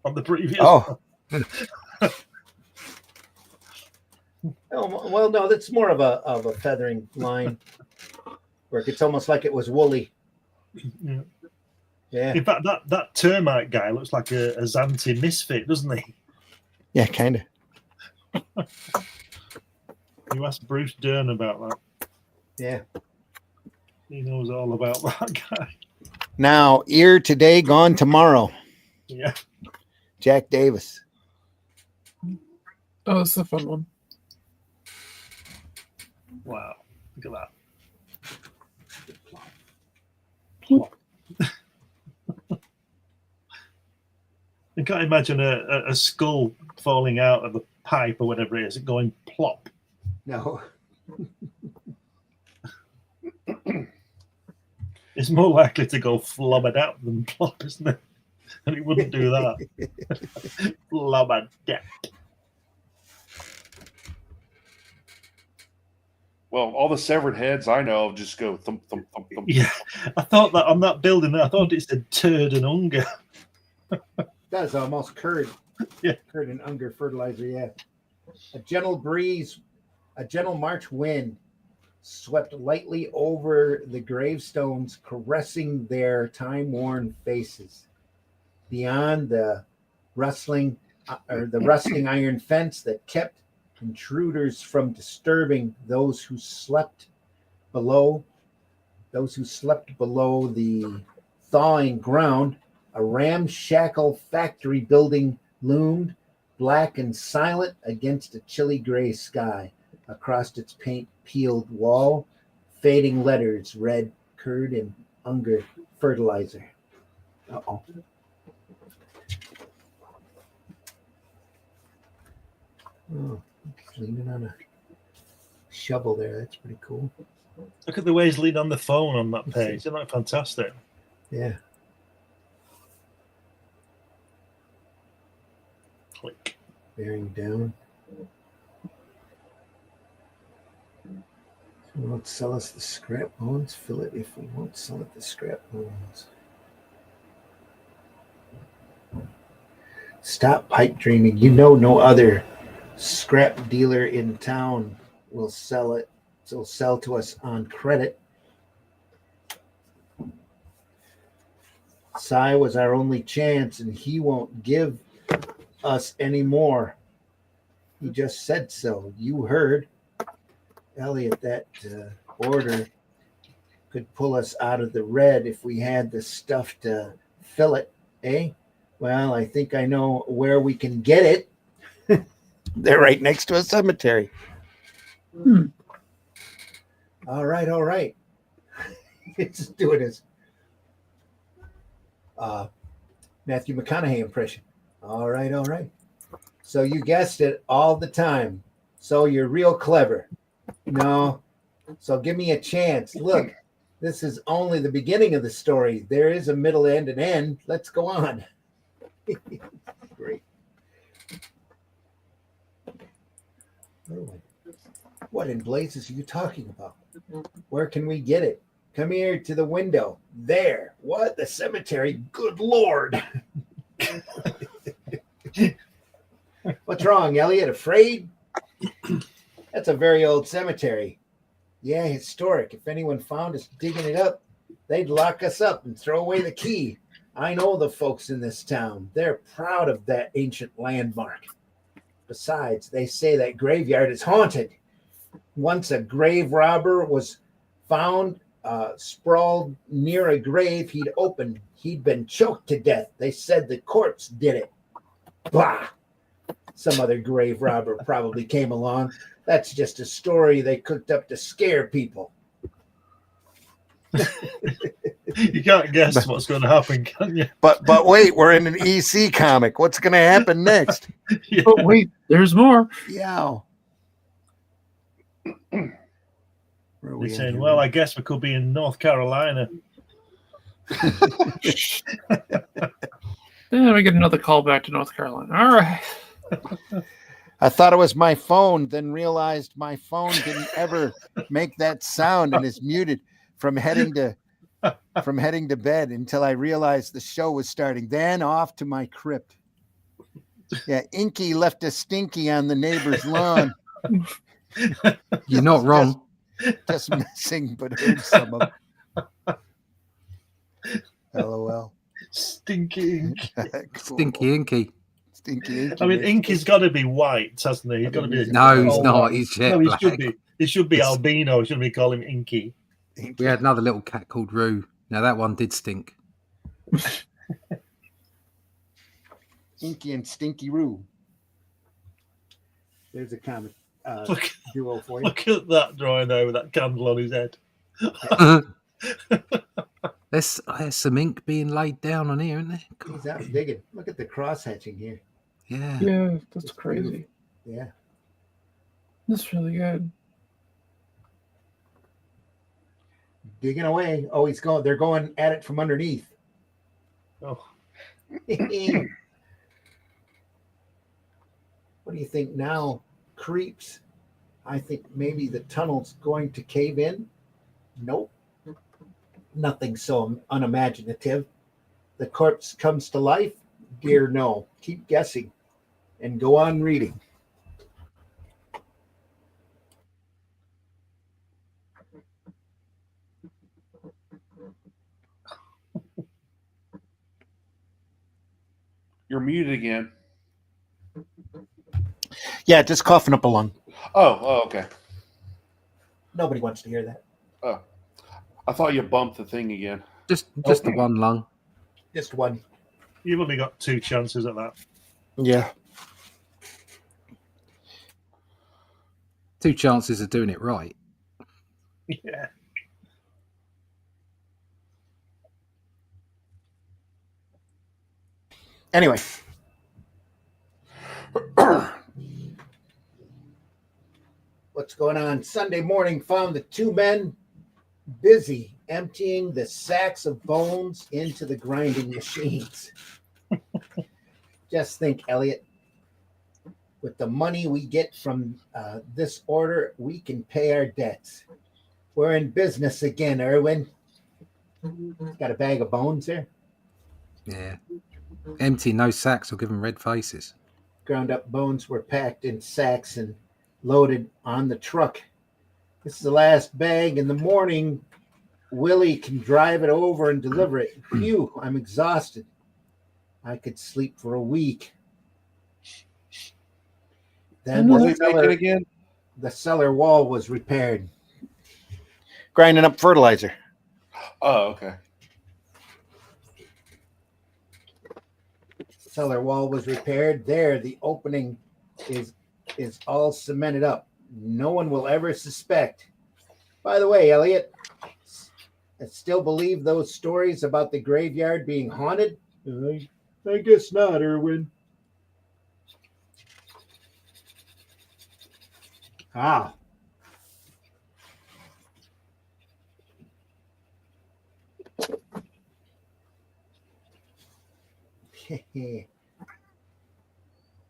on the previous one. Oh, well, no, that's more of a feathering line, where it's almost like it was woolly. Yeah. In fact, that termite guy looks like a Zanti misfit, doesn't he? Yeah, kind of. You asked Bruce Dern about that. Yeah. He knows all about that guy. Now, ear today, gone tomorrow. Yeah. Jack Davis. Oh, it's a fun one. Wow. Look at that. I can't imagine a skull falling out of the pipe or whatever it is, going plop. No. It's more likely to go flubbered out than plop, isn't it? And it wouldn't do that. Flubbered out. Well, all the severed heads I know of just go thump, thump, thump, thump. Yeah, I thought that on that building, I thought it said turd and hunger. That's almost curd. Yeah. Curd and Unger fertilizer, yeah. A gentle breeze, a gentle March wind swept lightly over the gravestones, caressing their time-worn faces. Beyond the rustling iron fence that kept intruders from disturbing those who slept below the thawing ground, a ramshackle factory building loomed, black and silent against a chilly gray sky. Across its paint-peeled wall, fading letters read curd and Unger fertilizer. Uh-oh. Oh, he's leaning on a shovel there. That's pretty cool. Look at the way he's leaning on the phone on that page. Isn't that fantastic? Yeah. Click. Bearing down. So we won't sell us the scrap bones. Fill it if we won't sell it the scrap bones. Stop pipe dreaming. You know no other scrap dealer in town will sell it. So sell to us on credit. Cy was our only chance, and he won't give us any more. He just said so. You heard. Elliot, that order could pull us out of the red if we had the stuff to fill it, eh? Well, I think I know where we can get it. They're right next to a cemetery. All right. Let's do it as Matthew McConaughey impression. All right. So you guessed it all the time. So you're real clever. No. So give me a chance. Look, This is only the beginning of the story. There is a middle and an end. Let's go on. Great. What in blazes are you talking about? Where can we get it? Come here to the window. There. What? The cemetery? Good Lord. What's wrong, Elliot? Afraid? That's a very old cemetery. Yeah, historic. If anyone found us digging it up, they'd lock us up and throw away the key. I know the folks in this town. They're proud of that ancient landmark. Besides, they say that graveyard is haunted. Once a grave robber was found sprawled near a grave he'd opened. He'd been choked to death. They said the corpse did it. Blah! Some other grave robber probably came along. That's just a story they cooked up to scare people. You can't guess what's going to happen, can you? But wait, we're in an EC comic. What's going to happen next? Yeah. But wait, there's more. Yeah. They're saying, well, I guess we could be in North Carolina. Then we get another call back to North Carolina. All right. I thought it was my phone, then realized my phone didn't ever make that sound and is muted from heading to bed until I realized the show was starting. Then off to my crypt. Yeah, Inky left a stinky on the neighbor's lawn. You're not wrong. Just messing, but heard some of it. LOL. Stinky Ink. Cool. Stinky Inky. Stinky Inky. I mean, Inky's got to be white, hasn't he? He's got to be. No, he's not. He's jet No, he black. should be. He should be albino. Shouldn't we call him Inky? We had another little cat called Roo. Now that one did stink. Inky and Stinky Roo. There's a comic Look, duo for you. look at that drawing there with that candle on his head. There's some ink being laid down on here, isn't there? He's out digging. Look at the cross hatching here. Yeah. Yeah, that's crazy. Yeah. That's really good. Digging away. Oh, they're going at it from underneath. Oh, What do you think now, creeps? I think maybe the tunnel's going to cave in. Nope. Nothing so unimaginative. The corpse comes to life? Dear no. Keep guessing and go on reading. You're muted again. Yeah, just coughing up a lung. Oh, okay. Nobody wants to hear that. Oh, I thought you bumped the thing again. Just the one lung. Just one. you've only got 2 chances at that. Yeah. 2 chances of doing it right. Yeah. Anyway. What's going on? Sunday morning found the 2 men busy emptying the sacks of bones into the grinding machines. Just think, Elliot, with the money we get from this order, we can pay our debts. We're in business again, Erwin. Got a bag of bones there? Yeah. Empty, no sacks, or give them red faces. Ground up bones were packed in sacks and loaded on the truck. This is the last bag. In the morning, Willie can drive it over and deliver it. Phew, I'm exhausted. I could sleep for a week. Then the cellar wall was repaired. Grinding up fertilizer. Oh, okay. Cellar wall was repaired. There, the opening is all cemented up. No one will ever suspect. By the way, Elliot, I still believe those stories about the graveyard being haunted? I guess not, Erwin. Ah.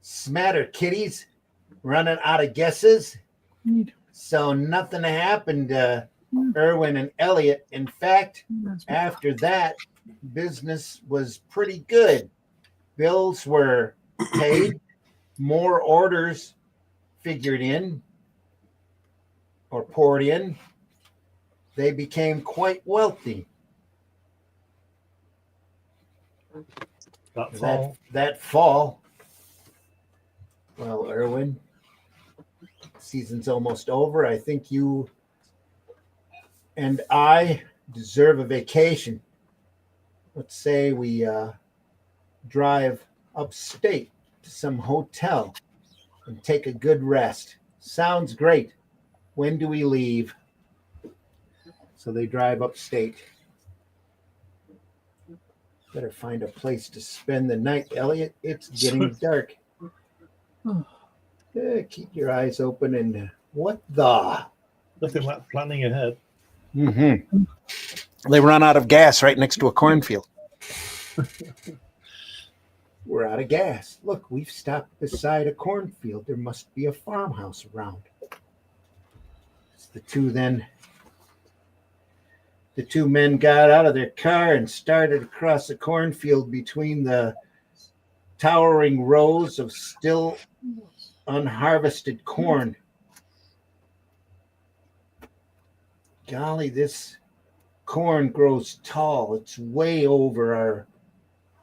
Smatter kitties, running out of guesses. So nothing happened to Irwin and Elliot. In fact, after that, business was pretty good. Bills were paid, more orders figured in or poured in. They became quite wealthy. That fall, well, Irwin, season's almost over. I think you and I deserve a vacation. Let's say we drive upstate to some hotel and take a good rest. Sounds great. When do we leave? So they drive upstate. Better find a place to spend the night, Elliot. It's getting dark. Keep your eyes open and what the? Nothing like planning ahead. Mm-hmm. They run out of gas right next to a cornfield. We're out of gas. Look, we've stopped beside a cornfield. There must be a farmhouse around. It's the two men got out of their car and started across the cornfield between the towering rows of still unharvested corn. Golly, this corn grows tall. It's way over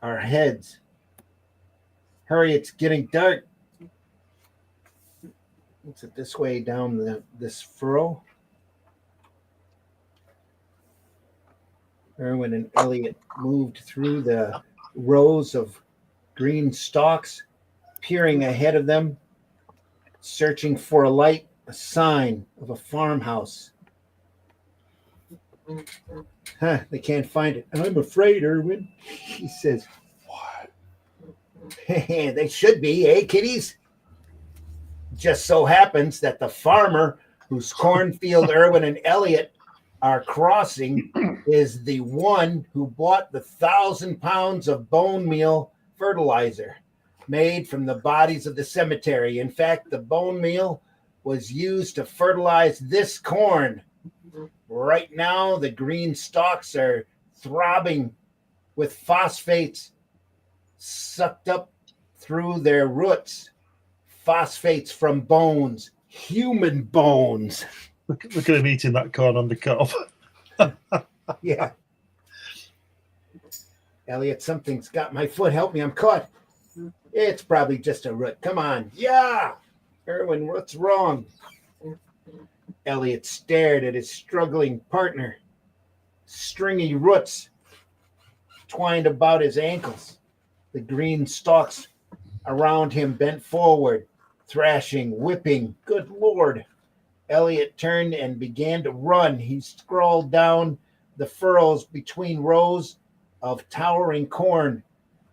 our heads. Hurry, it's getting dark. What's it this way down this furrow? Irwin and Elliot moved through the rows of green stalks, peering ahead of them, searching for a light, a sign of a farmhouse. They can't find it. I'm afraid, Irwin, he says. What? They should be, eh, kiddies? Just so happens that the farmer whose cornfield Irwin and Elliot are crossing is the one who bought the 1,000 pounds of bone meal fertilizer made from the bodies of the cemetery. In fact, the bone meal was used to fertilize this corn. Right now, the green stalks are throbbing with phosphates sucked up through their roots. Phosphates from bones, human bones. Look at him eating that corn on the cob. Yeah. Elliot, something's got my foot. Help me, I'm caught. It's probably just a root. Come on. Yeah. Irwin, what's wrong? Elliot stared at his struggling partner. Stringy roots twined about his ankles. The green stalks around him bent forward, thrashing, whipping. Good Lord. Elliot turned and began to run. He scrawled down the furrows between rows of towering corn.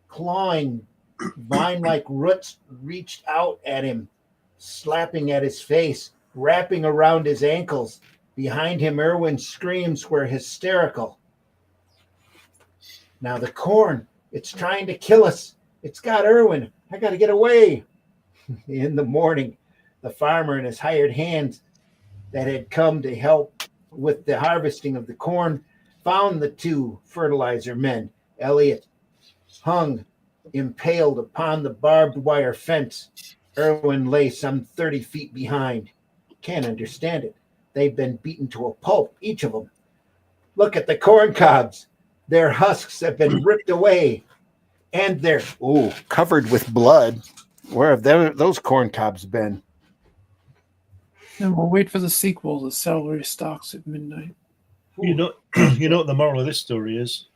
Clawing, vine-like roots reached out at him, slapping at his face, wrapping around his ankles. Behind him, Irwin's screams were hysterical. Now the corn, it's trying to kill us. It's got Irwin. I got to get away. In the morning, the farmer and his hired hands that had come to help with the harvesting of the corn found the two fertilizer men. Elliot hung impaled upon the barbed wire fence. Irwin lay some 30 feet behind. Can't understand it. They've been beaten to a pulp, each of them. Look at the corn cobs. Their husks have been ripped away, and they're covered with blood. Where have those corn cobs been? And we'll wait for the sequel, The Celery Stalks at Midnight. You know what the moral of this story is?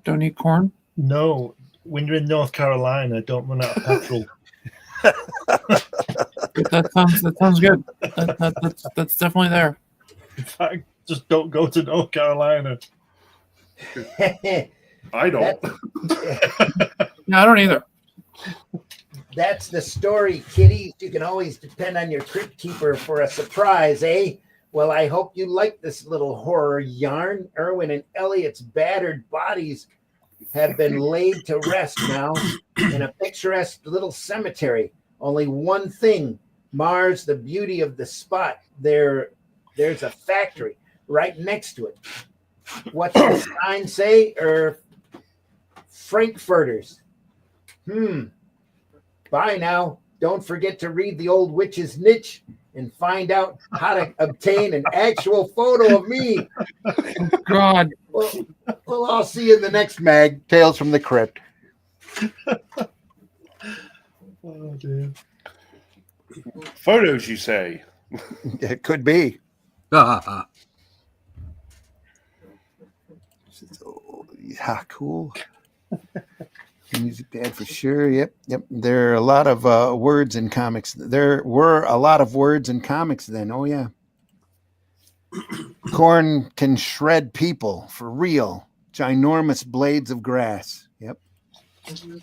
Don't eat corn? No. When you're in North Carolina, don't run out of petrol. That sounds good. That's definitely there. In fact, just don't go to North Carolina. I don't. No, I don't either. That's the story, kiddies. You can always depend on your crypt keeper for a surprise, eh? Well, I hope you like this little horror yarn. Irwin and Elliot's battered bodies have been laid to rest now in a picturesque little cemetery. Only one thing mars the beauty of the spot. There's a factory right next to it. What's the sign say? Frankfurters. Bye now. Don't forget to read the old witch's niche and find out how to obtain an actual photo of me. God. Well, I'll see you in the next mag, Tales from the Crypt. Oh, dear. Photos, you say? It could be. Yeah, cool. Music dad for sure. Yep. There are a lot of words in comics. There were a lot of words in comics then. Oh yeah. Corn can shred people for real. Ginormous blades of grass. Yep. And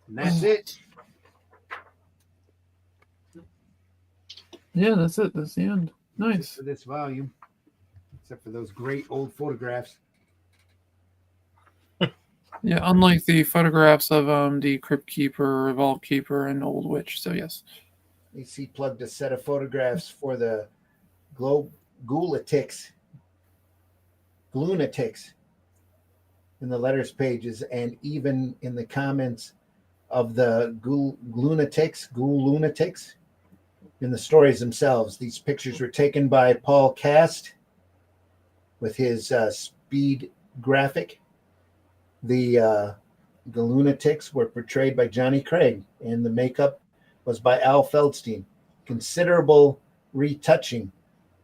that's it. Yeah, that's it. That's the end. Nice. For this volume, except for those great old photographs. Yeah, unlike the photographs of the Crypt Keeper, Vault Keeper, and Old Witch. So yes. AC plugged a set of photographs for the Glunatics in the letters pages, and even in the comments of the Glunatics in the stories themselves. These pictures were taken by Paul Cast with his speed graphic. The lunatics were portrayed by Johnny Craig, and the makeup was by Al Feldstein. Considerable retouching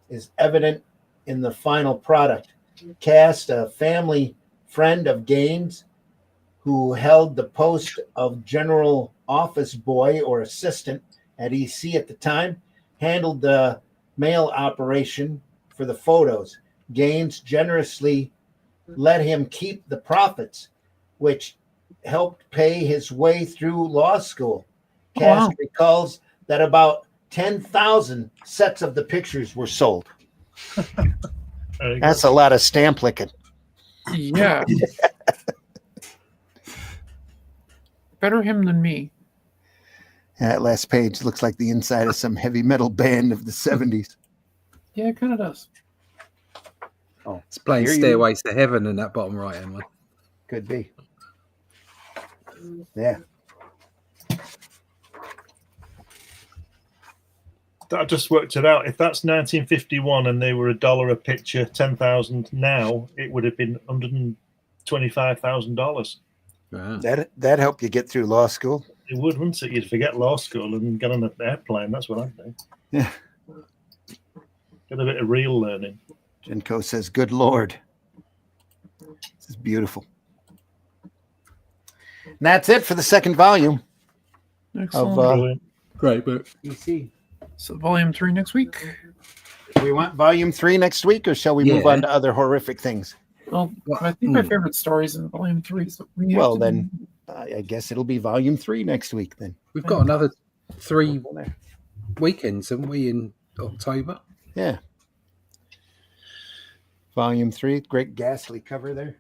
is evident in the final product. Cast, a family friend of Gaines, who held the post of general office boy or assistant at EC at the time, handled the mail operation for the photos. Gaines generously let him keep the profits, which helped pay his way through law school. Cass recalls that about 10,000 sets of the pictures were sold. That's a lot of stamp licking. Yeah. Better him than me. That last page looks like the inside of some heavy metal band of the 70s. Yeah, it kind of does. Oh, it's playing Stairways to Heaven in that bottom right hand one. Could be. Yeah. I just worked it out. If that's 1951 and they were $1 a picture, 10,000 now, it would have been $125,000. Wow. That helped you get through law school. It would, wouldn't it? You'd forget law school and get on an airplane. That's what I'd do. Yeah. Get a bit of real learning. Jenko says, "Good Lord, this is beautiful." And that's it for the second volume. Excellent. Great book. EC. So volume 3 next week. We want volume 3 next week, or shall we move on to other horrific things? Well, I think my favorite story is in volume 3. So I guess it'll be volume 3 next week then. We've got another 3 weekends, haven't we, in October? Yeah. Volume 3, great ghastly cover there.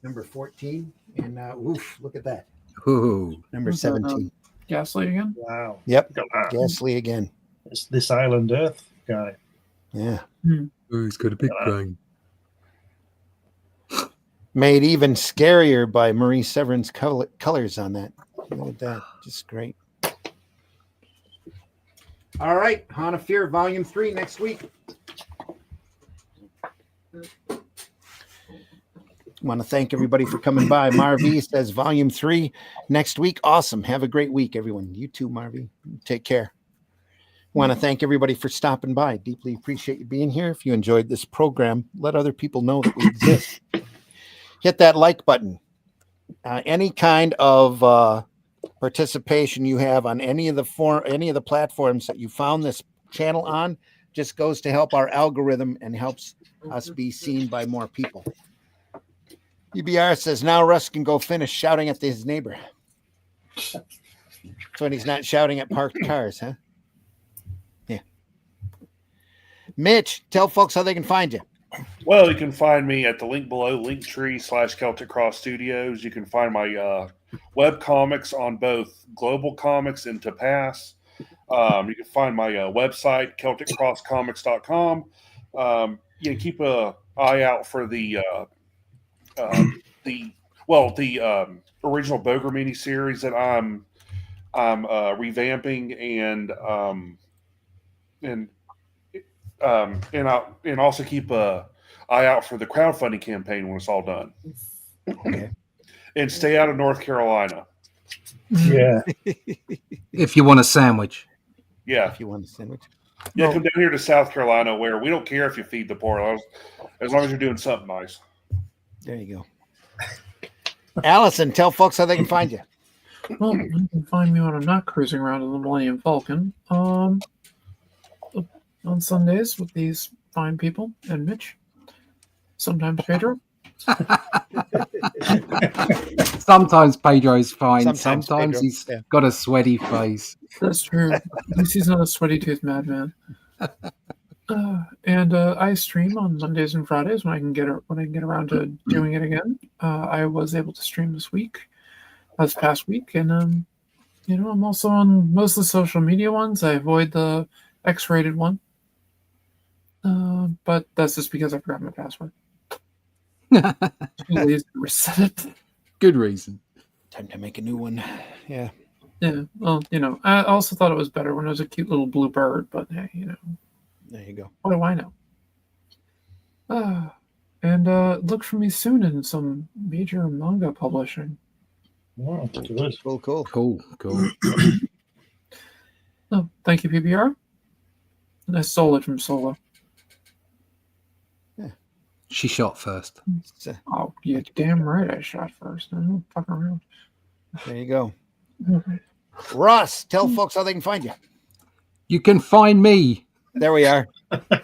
Number 14. And look at that. Ooh. Number 17. Ghastly again? Wow. Yep. Ghastly again. It's this Island Earth guy. Yeah. Oh, he's got a big brain. Made even scarier by Marie Severin's colors on that. Look at that. Just great. All right. Haunt of Fear, volume 3 next week. Want to thank everybody for coming by. Marv says volume 3 next week. Awesome. Have a great week, everyone. You too, Marv. Take care. Want to thank everybody for stopping by. Deeply appreciate you being here. If you enjoyed this program, let other people know that we exist. Hit that like button. Any kind of participation you have on any of the platforms that you found this channel on just goes to help our algorithm and helps us be seen by more people. UBR says now Russ can go finish shouting at his neighbor. So when he's not shouting at parked cars, huh? Yeah. Mitch, tell folks how they can find you. Well, you can find me at the link below, Linktree/Celtic Cross Studios. You can find my web comics on both Global Comics and Tapas. You can find my website, CelticCrossComics.com. Keep an eye out for the original Boger miniseries that I'm revamping and also keep a eye out for the crowdfunding campaign when it's all done. Okay. And stay out of North Carolina. Yeah. If you want a sandwich. Yeah. If you want a sandwich. Yeah, come down here to South Carolina where we don't care if you feed the poor as long as you're doing something nice. There you go. Allison, tell folks how they can find you. Well, you can find me when I'm not cruising around in the Millennium Falcon. On Sundays with these fine people and Mitch. Sometimes Pedro. Sometimes Pedro's fine. Sometimes Sometimes Pedro, he's yeah. got a sweaty face. That's true. At least he's not a sweaty tooth madman. And I stream on Mondays and Fridays when I can get around to doing it again. I was able to stream this past week, and I'm also on most of the social media ones. I avoid the X-rated one, but that's just because I forgot my password. Too lazy to reset it. Good reason. Time to make a new one. Yeah. Yeah. Well, I also thought it was better when it was a cute little blue bird, but hey, There you go. what do I know? And look for me soon in some major manga publishing. Oh, good. Cool. Cool. Oh, thank you, PBR. I stole it from Solo. She shot first. Oh, you're damn right I shot first. I don't fuck around. There you go. Okay. Ross, tell folks how they can find you. You can find me. There we are.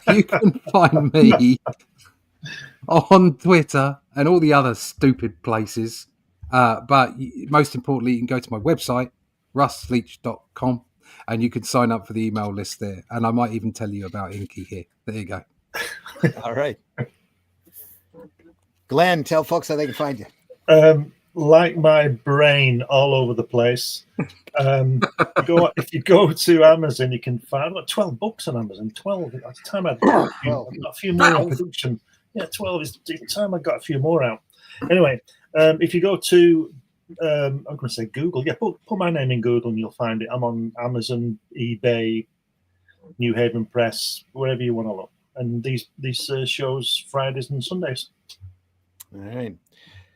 You can find me on Twitter and all the other stupid places. But most importantly, you can go to my website, russleach.com, and you can sign up for the email list there. And I might even tell you about Inky here. There you go. All right. Glenn, tell folks how they can find you. Like my brain all over the place. If you go to Amazon, you can find I've got 12 books on Amazon. 12. At the time I've got a few more in production. Yeah, 12 is the time I got a few more out. Anyway, if you go to I'm going to say Google. Yeah, put my name in Google and you'll find it. I'm on Amazon, eBay, New Haven Press, wherever you want to look. And these shows Fridays and Sundays. All right.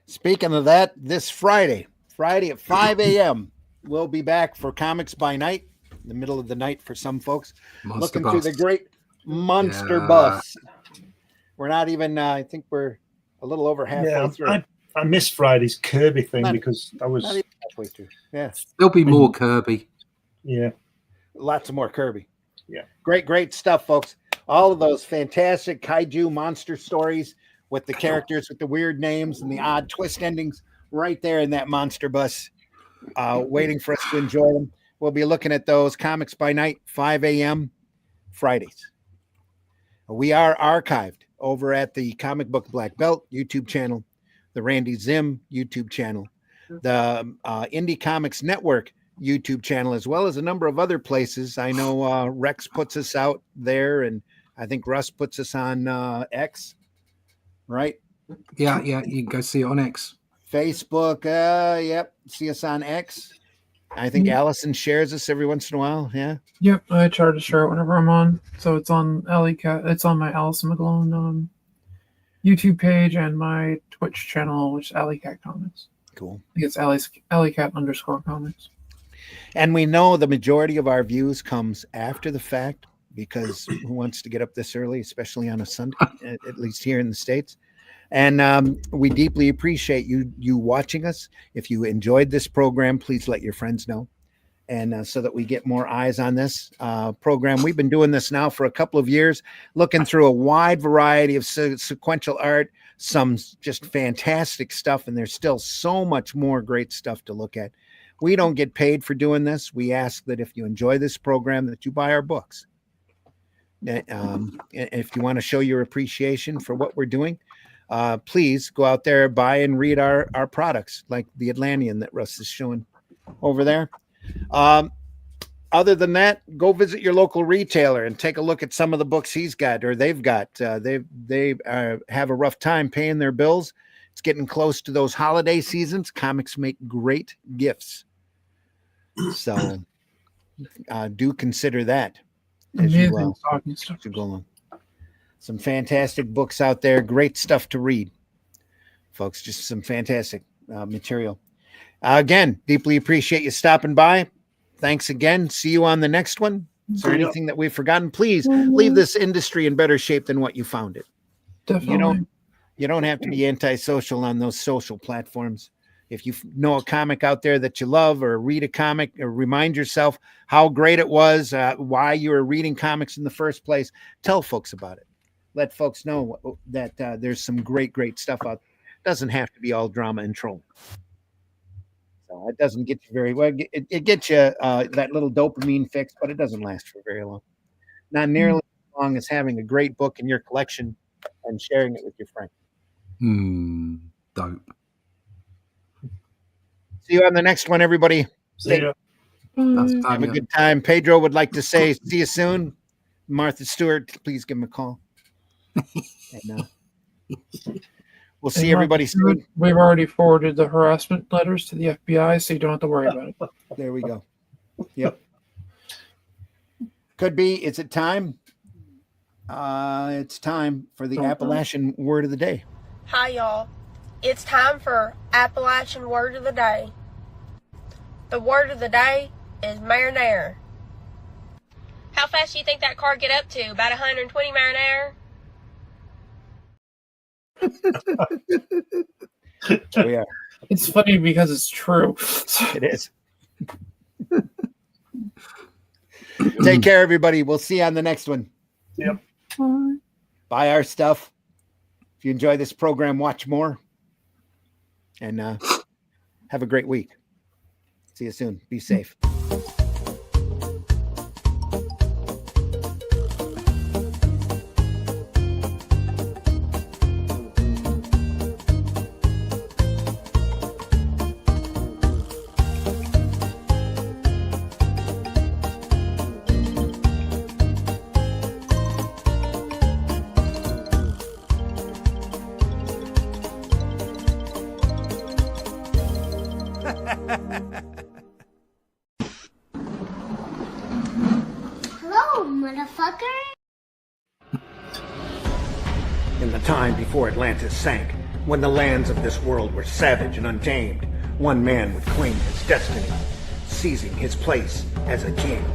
Speaking of that, this Friday at 5 a.m., we'll be back for Comics by Night, in the middle of the night for some folks. Monster Looking Bus. through the great Monster Yeah. Bus. We're not even, I think we're a little over halfway through. I missed Friday's Kirby thing Not- because I was. Not even halfway through. Yeah. There'll be more Kirby. Yeah. Lots of more Kirby. Yeah. Great stuff, folks. All of those fantastic kaiju monster stories with the characters with the weird names and the odd twist endings right there in that Monster Bus, waiting for us to enjoy them. We'll be looking at those Comics by Night, 5 a.m. Fridays. We are archived over at the Comic Book Black Belt YouTube channel, the Randy Zim YouTube channel, the Indie Comics Network YouTube channel, as well as a number of other places. I know Rex puts us out there, and I think Russ puts us on X, right? Yeah, you can go see it on X. Facebook, yep, see us on X. I think Allison shares us every once in a while, yeah? Yep, I try to share it whenever I'm on. So it's on Alley Cat. It's on my Allison McGlone YouTube page and my Twitch channel, which is Alley Cat Comics. Cool. I think it's Alley Cat _comics. And we know the majority of our views comes after the fact, because who wants to get up this early, especially on a Sunday, at least here in the States. And we deeply appreciate you watching us. If you enjoyed this program, please let your friends know. And so that we get more eyes on this program. We've been doing this now for a couple of years, looking through a wide variety of sequential art, some just fantastic stuff. And there's still so much more great stuff to look at. We don't get paid for doing this. We ask that if you enjoy this program, that you buy our books. If you want to show your appreciation for what we're doing, please go out there, buy and read our products, like the Atlantean that Russ is showing over there. Other than that, go visit your local retailer and take a look at some of the books he's got or they've got. They have a rough time paying their bills. It's getting close to those holiday seasons. Comics make great gifts. So do consider that as you go along. Some fantastic books out there. Great stuff to read, folks. Just some fantastic material. Again, deeply appreciate you stopping by. Thanks again. See you on the next one. Is there anything that we've forgotten? Please leave this industry in better shape than what you found it. Definitely. You don't have to be antisocial on those social platforms. If you know a comic out there that you love, or read a comic, or remind yourself how great it was, why you were reading comics in the first place, tell folks about it. Let folks know that there's some great stuff out there. It doesn't have to be all drama and trolling. So it doesn't get you very well. It gets you that little dopamine fix, but it doesn't last for very long. Not nearly as long as having a great book in your collection and sharing it with your friends. Dope. See you on the next one, everybody. See ya. Have a good time. Pedro would like to say, see you soon. Martha Stewart, please give him a call. And, we'll see everybody soon. We've already forwarded the harassment letters to the FBI, so you don't have to worry about it. There we go. Yep. Could be. Is it time? It's time for the Appalachian word of the day. Hi, y'all. It's time for Appalachian word of the day. The word of the day is marinara. How fast do you think that car get up to? About 120 marinara? So, yeah. It's funny because it's true. It is. Take care, everybody. We'll see you on the next one. Yep. Buy our stuff. If you enjoy this program, watch more. And have a great week. See you soon. Be safe. Hello, motherfucker. In the time before Atlantis sank, when the lands of this world were savage and untamed, one man would claim his destiny, seizing his place as a king.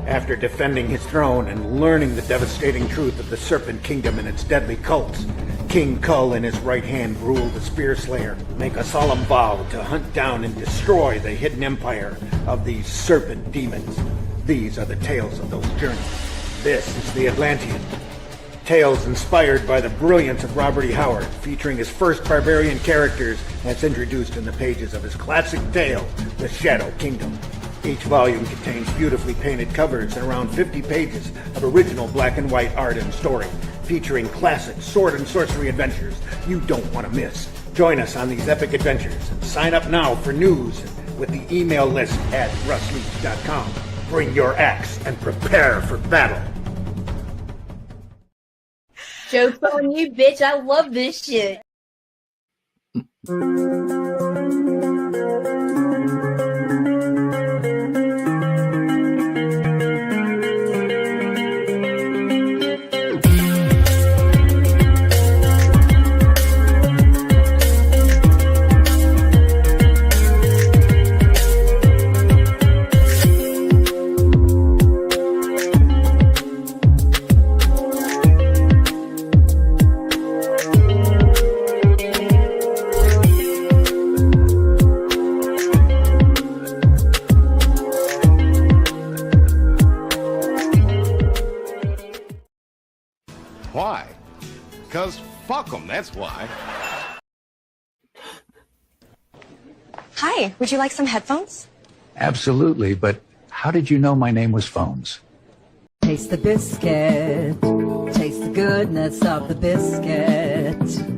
After defending his throne and learning the devastating truth of the Serpent Kingdom and its deadly cults, King Kull and his right hand ruled the Spear Slayer, make a solemn vow to hunt down and destroy the hidden empire of these serpent demons. These are the tales of those journeys. This is the Atlantean. Tales inspired by the brilliance of Robert E. Howard, featuring his first barbarian characters as introduced in the pages of his classic tale, The Shadow Kingdom. Each volume contains beautifully painted covers and around 50 pages of original black and white art and story, featuring classic sword and sorcery adventures you don't want to miss. Join us on these epic adventures and sign up now for news with the email list at russleach.com. Bring your axe and prepare for battle. Joke's on you, bitch. I love this shit. Why? Because fuck them, that's why. Hi, would you like some headphones? Absolutely, but how did you know my name was Phones? Taste the biscuit. Taste the goodness of the biscuit.